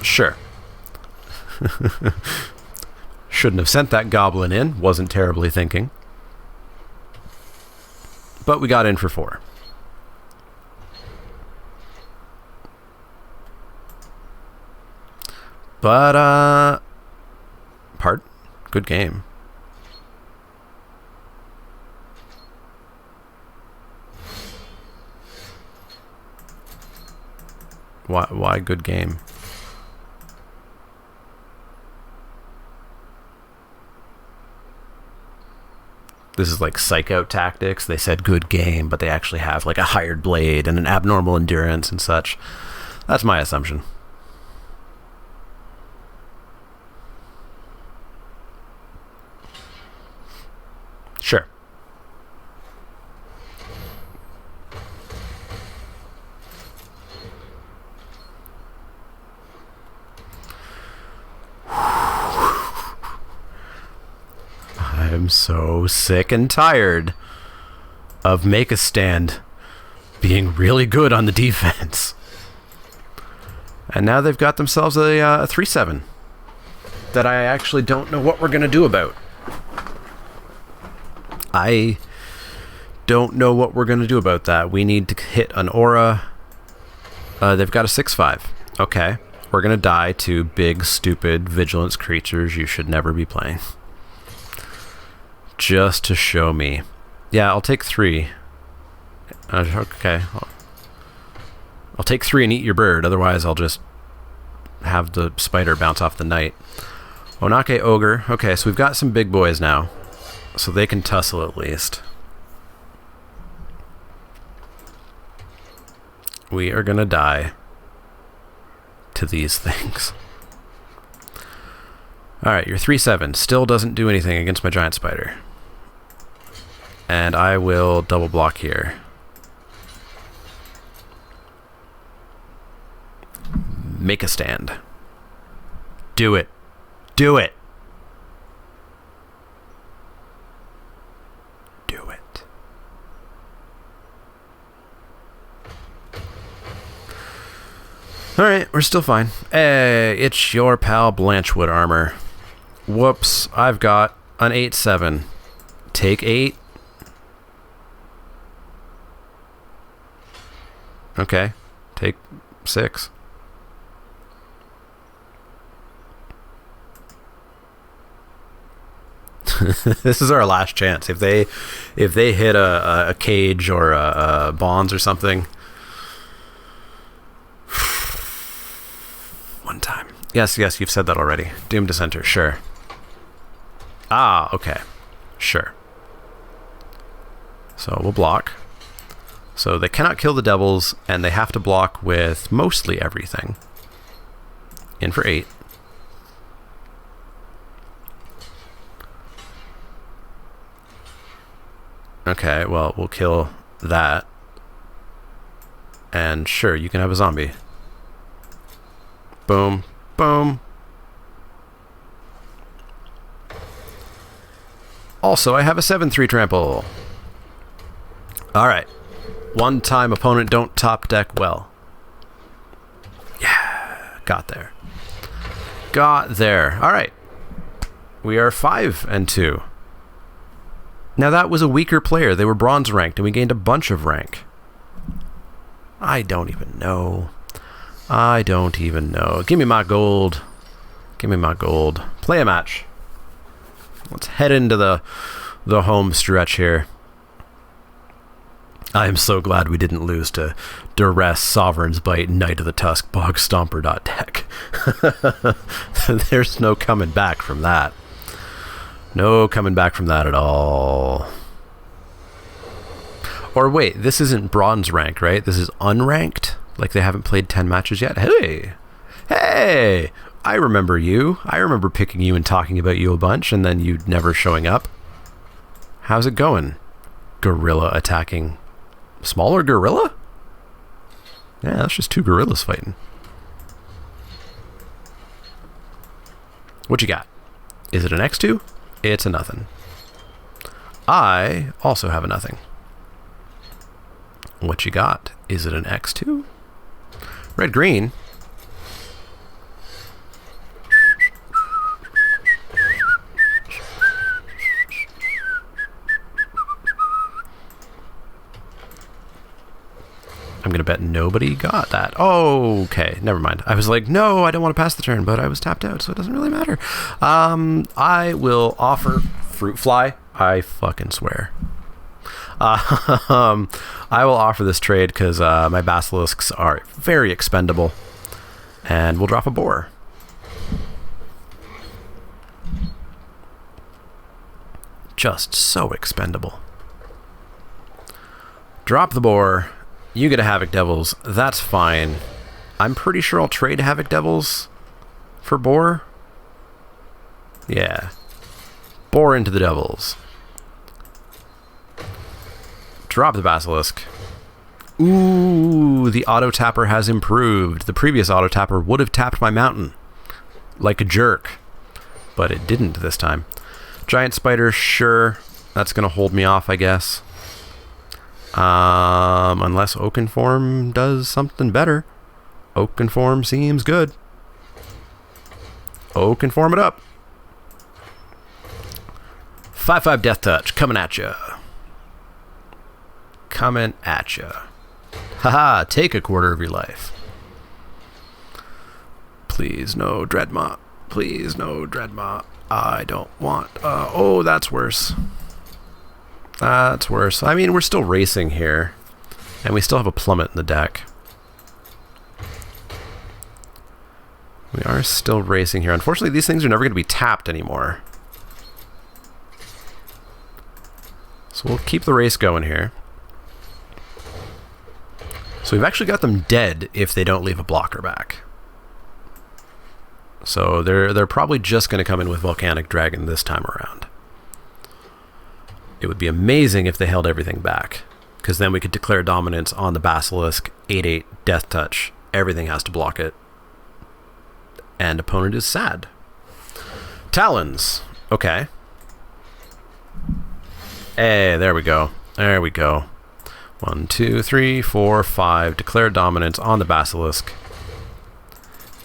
Sure. Shouldn't have sent that goblin in. Wasn't terribly thinking. But we got in for 4. But, pardon? Good game. Why good game? This is like psych out tactics. They said good game, but they actually have like a Hired Blade and an abnormal endurance and such. That's my assumption. Sure. I'm so sick and tired of Make a Stand being really good on the defense. And now they've got themselves a 3/7 that I actually don't know what we're going to do about. I don't know what we're going to do about that. We need to hit an aura. They've got a 6/5. Okay. we're going to die to big, stupid vigilance creatures you should never be playing. Just to show me. Yeah, I'll take 3. Okay. I'll take 3 and eat your bird. Otherwise, I'll just have the spider bounce off the knight. Onake Ogre. Okay, so we've got some big boys now. So they can tussle at least. We are going to die to these things. Alright, your 3/7 still doesn't do anything against my giant spider. And I will double block here. Make a stand. Do it. Do it. Do it. Alright, we're still fine. Hey, it's your pal Blanchwood Armor. Whoops, I've got an 8/7. Take 8. Okay, take 6. This is our last chance. If they hit a cage or a bonds or something. One time. Yes, you've said that already. Doom Dissenter, sure. Ah, okay. Sure. So we'll block. So they cannot kill the devils, and they have to block with mostly everything. In for 8. Okay, well, we'll kill that. And sure, you can have a zombie. Boom. Boom. Also, I have a 7/3 trample. Alright. One time opponent don't top deck well. Yeah, got there. Got there. Alright. We are 5-2. Now that was a weaker player. They were bronze ranked and we gained a bunch of rank. I don't even know. I don't even know. Give me my gold. Give me my gold. Play a match. Let's head into the home stretch here. I am so glad we didn't lose to Duress, Sovereign's Bite, Knight of the Tusk, Bog Stomper deck. There's no coming back from that. No coming back from that at all. Or wait, this isn't bronze rank, right? This is unranked? Like they haven't played 10 matches yet? Hey! Hey! I remember you. I remember picking you and talking about you a bunch, and then you never showing up. How's it going? Gorilla attacking. Smaller gorilla? Yeah, that's just 2 gorillas fighting. What you got? Is it an X2? It's a nothing. I also have a nothing. What you got? Is it an X2? Red green. I'm gonna bet nobody got that. Oh, okay, never mind. I was like, no, I don't want to pass the turn, but I was tapped out, so it doesn't really matter. I will offer Fruit Fly. I fucking swear. I will offer this trade because my basilisks are very expendable, and we'll drop a boar. Just so expendable. Drop the boar. You get a Havoc Devils. That's fine. I'm pretty sure I'll trade Havoc Devils for boar. Yeah. Boar into the Devils. Drop the Basilisk. Ooh, the auto tapper has improved. The previous auto tapper would have tapped my mountain like a jerk, but it didn't this time. Giant Spider, sure. That's going to hold me off, I guess. Unless Oakenform does something better. Oakenform seems good. Oakenform it up. 5/5 Death Touch coming at ya. Coming at ya. Haha, take a quarter of your life. Please, no Dreadmaw. Please, no Dreadmaw. I don't want... oh, that's worse. That's worse. I mean, we're still racing here. And we still have a plummet in the deck. We are still racing here. Unfortunately, these things are never going to be tapped anymore. So we'll keep the race going here. So we've actually got them dead if they don't leave a blocker back. So they're probably just going to come in with Volcanic Dragon this time around. It would be amazing if they held everything back, because then we could declare dominance on the Basilisk, 8/8 Death Touch. Everything has to block it. And opponent is sad. Talons. Okay. Hey, there we go. There we go. 1, 2, 3, 4, 5. Declare dominance on the Basilisk.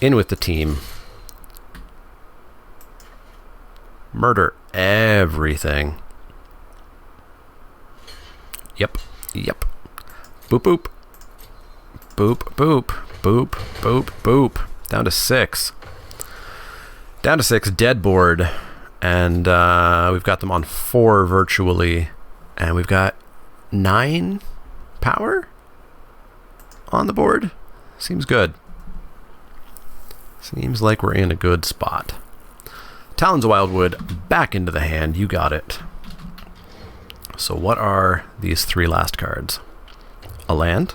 In with the team. Murder everything. Yep. Yep. Boop, boop. Boop, boop. Boop, boop, boop. Down to 6. Down to 6. Dead board. And we've got them on 4 virtually. And we've got 9 power on the board. Seems good. Seems like we're in a good spot. Talons of Wildwood back into the hand. You got it. So what are these 3 last cards? A land,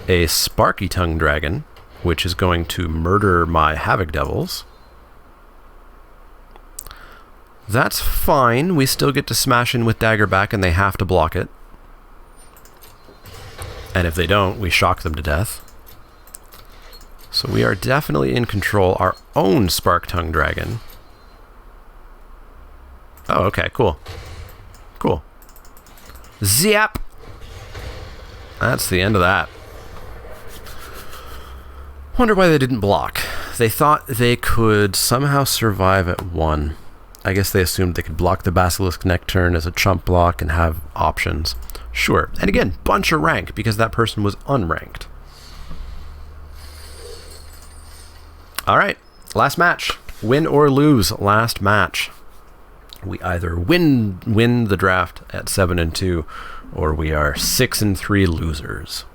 a Sparky Tongue Dragon, which is going to murder my Havoc Devils. That's fine. We still get to smash in with Daggerback and they have to block it. And if they don't, we shock them to death. So we are definitely in control. Our own Spark Tongue Dragon. Oh, okay, cool. Cool. Zap! That's the end of that. Wonder why they didn't block. They thought they could somehow survive at 1. I guess they assumed they could block the Basilisk next turn as a chump block and have options. Sure. And again, bunch of rank because that person was unranked. Alright, last match. Win or lose, last match. We either win the draft at 7-2, or we are 6-3 losers.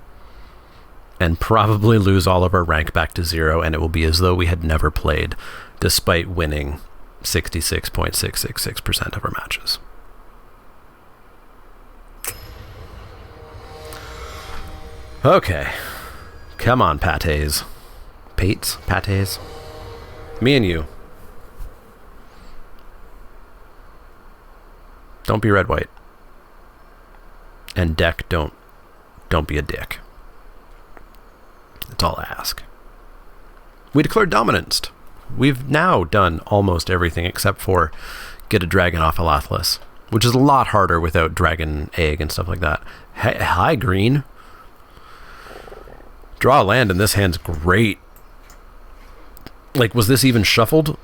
And probably lose all of our rank back to 0, and it will be as though we had never played, despite winning 66.666% of our matches. Okay. Come on, pates. Pates? Me and you. Don't be red-white. And deck, don't be a dick. That's all I ask. We declared dominance. We've now done almost everything except for get a dragon off Elathlus, which is a lot harder without dragon egg and stuff like that. Hi, green. Draw a land in this hand's great. Like, was this even shuffled?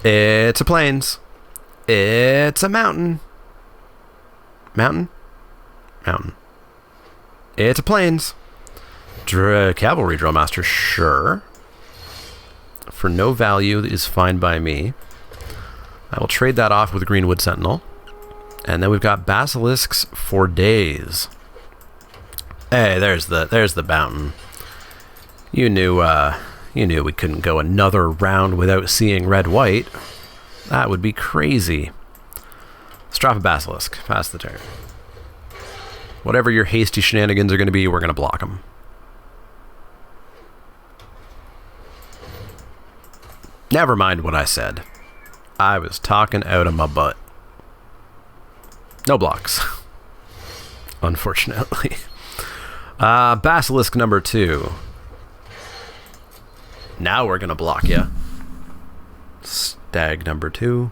It's a plains. It's a mountain. Mountain? Mountain. It's a plains. Cavalry Drill Master, sure. For no value is fine by me. I will trade that off with Greenwood Sentinel. And then we've got Basilisks for days. Hey, there's the mountain. You knew we couldn't go another round without seeing red-white. That would be crazy. Let's drop a Basilisk. Pass the turn. Whatever your hasty shenanigans are going to be, we're going to block them. Never mind what I said. I was talking out of my butt. No blocks. Unfortunately. Basilisk number 2. Now we're going to block you. Stag number 2.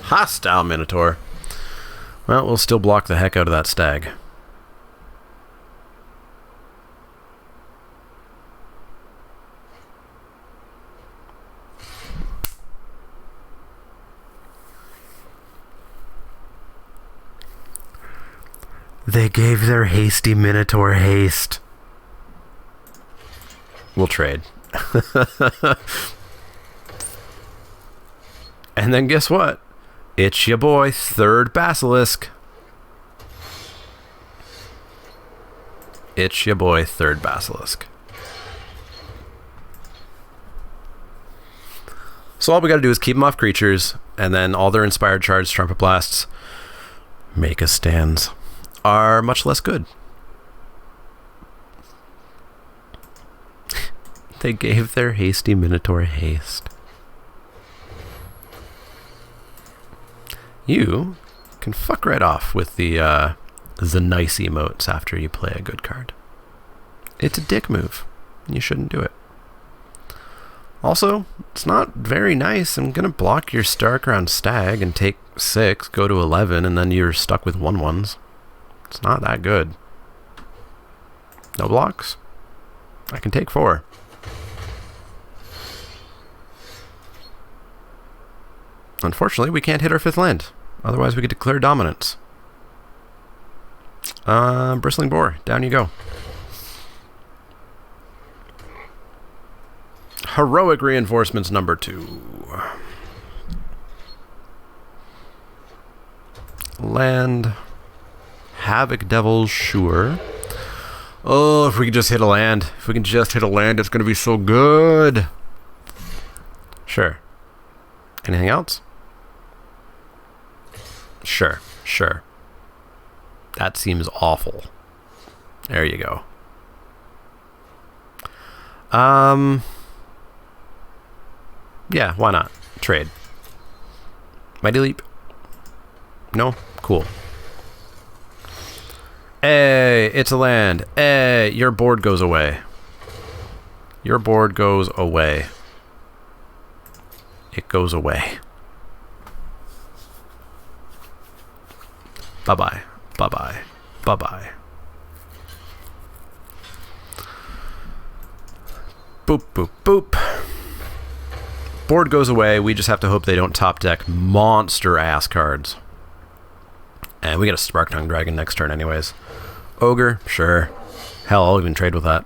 Hostile Minotaur. Well, we'll still block the heck out of that stag. They gave their hasty Minotaur haste. We'll trade. And then guess what? It's your boy, third Basilisk. It's your boy, third Basilisk. So all we gotta do is keep them off creatures, and then all their inspired charge trumpet blasts, make us stands, are much less good. They gave their hasty Minotaur haste. You can fuck right off with the nice emotes after you play a good card. It's a dick move. You shouldn't do it. Also, it's not very nice. I'm gonna block your Starground Stag and take 6, go to 11, and then you're stuck with 1/1s. It's not that good. No blocks? I can take 4. Unfortunately, we can't hit our 5th land. Otherwise, we could declare dominance. Bristling Boar, down you go. Heroic Reinforcements number 2. Land. Havoc Devils, sure. Oh, if we could just hit a land. If we can just hit a land, it's going to be so good. Sure. Anything else? Sure, sure. That seems awful. There you go. Yeah, why not? Trade. Mighty Leap? No? Cool. Hey, it's a land. Hey, your board goes away. Your board goes away. It goes away. Bye-bye. Bye-bye. Bye-bye. Boop, boop, boop. Board goes away. We just have to hope they don't top deck monster-ass cards. And we get a Spark-Tongue Dragon next turn anyways. Ogre? Sure. Hell, I'll even trade with that.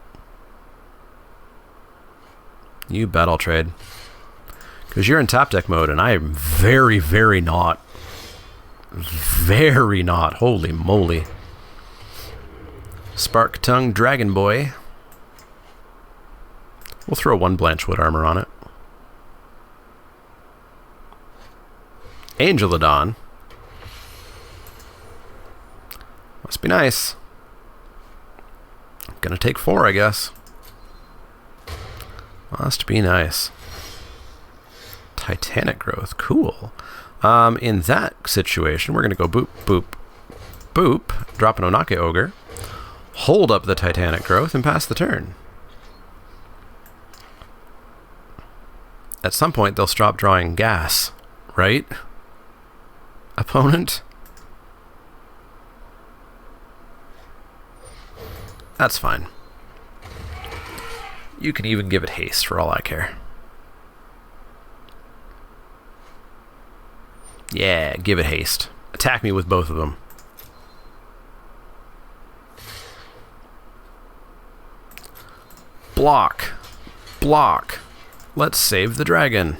You bet I'll trade. Because you're in top deck mode, and I am very, very not. Very not. Holy moly. Spark-Tongue Dragon Boy. We'll throw 1 Blanchwood armor on it. Angel of Dawn. Must be nice. Gonna take 4, I guess. Must be nice. Titanic Growth. Cool. In that situation, we're gonna go boop, boop, boop. Drop an Onake Ogre. Hold up the Titanic Growth and pass the turn. At some point, they'll stop drawing gas, right? Opponent? That's fine. You can even give it haste for all I care. Yeah, give it haste. Attack me with both of them. Block. Block. Let's save the dragon.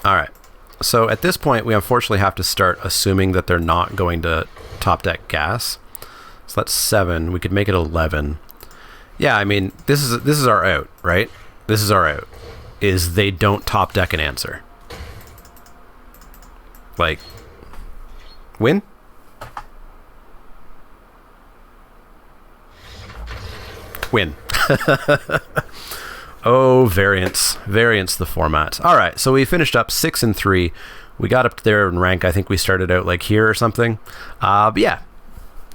Alright. So at this point, we unfortunately have to start assuming that they're not going to top deck gas. So that's 7. We could make it 11. Yeah, I mean, this is our out, right? This is our out. Is they don't top deck an answer. Like, win? Win. Oh, variance. Variance the format. All right, so we finished up 6 and 3. We got up there in rank. I think we started out like here or something. But yeah,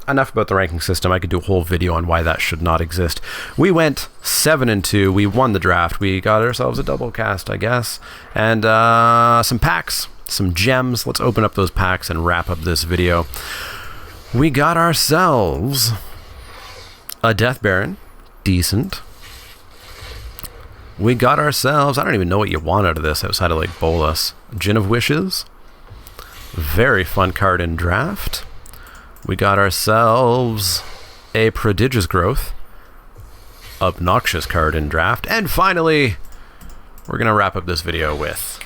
enough about the ranking system. I could do a whole video on why that should not exist. We went 7 and 2. We won the draft. We got ourselves a double cast, I guess. And some packs, some gems. Let's open up those packs and wrap up this video. We got ourselves a Death Baron. Decent. we got ourselves, I don't even know what you want out of this outside of like Bolas. Gin of Wishes. Very fun card in draft. We got ourselves a Prodigious Growth. Obnoxious card in draft. And finally, we're going to wrap up this video with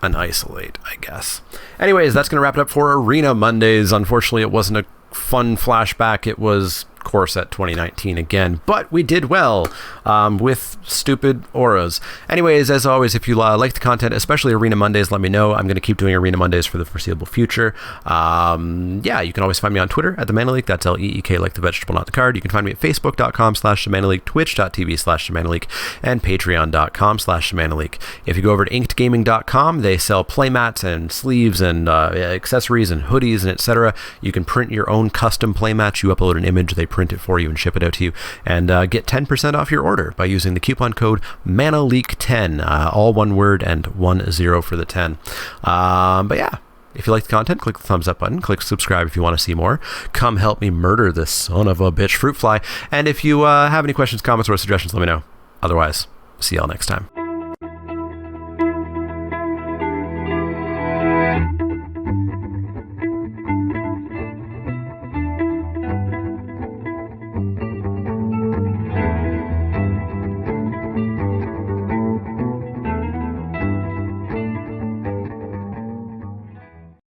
an Isolate, I guess. Anyways, that's going to wrap it up for Arena Mondays. Unfortunately, it wasn't a fun flashback. It was Core Set 2019 again, but we did well with stupid auras. Anyways, as always, if you like the content, especially Arena Mondays, let me know. I'm going to keep doing Arena Mondays for the foreseeable future. Yeah, you can always find me on Twitter at the Mana Leek. That's Leek, like the vegetable, not the card. You can find me at facebook.com/themanaleek, twitch.tv/themanaleek, and patreon.com/themanaleek. If you go over to inkedgaming.com, they sell playmats and sleeves and accessories and hoodies and etc. You can print your own custom playmats. You upload an image, they print it for you and ship it out to you, and get 10% off your order by using the coupon code MANALEEK10, all one word and 10 for the 10. But yeah, if you like the content, click the thumbs up button, click subscribe if you want to see more. Come help me murder this son of a bitch fruit fly. And if you have any questions, comments, or suggestions, let me know. Otherwise, see y'all next time.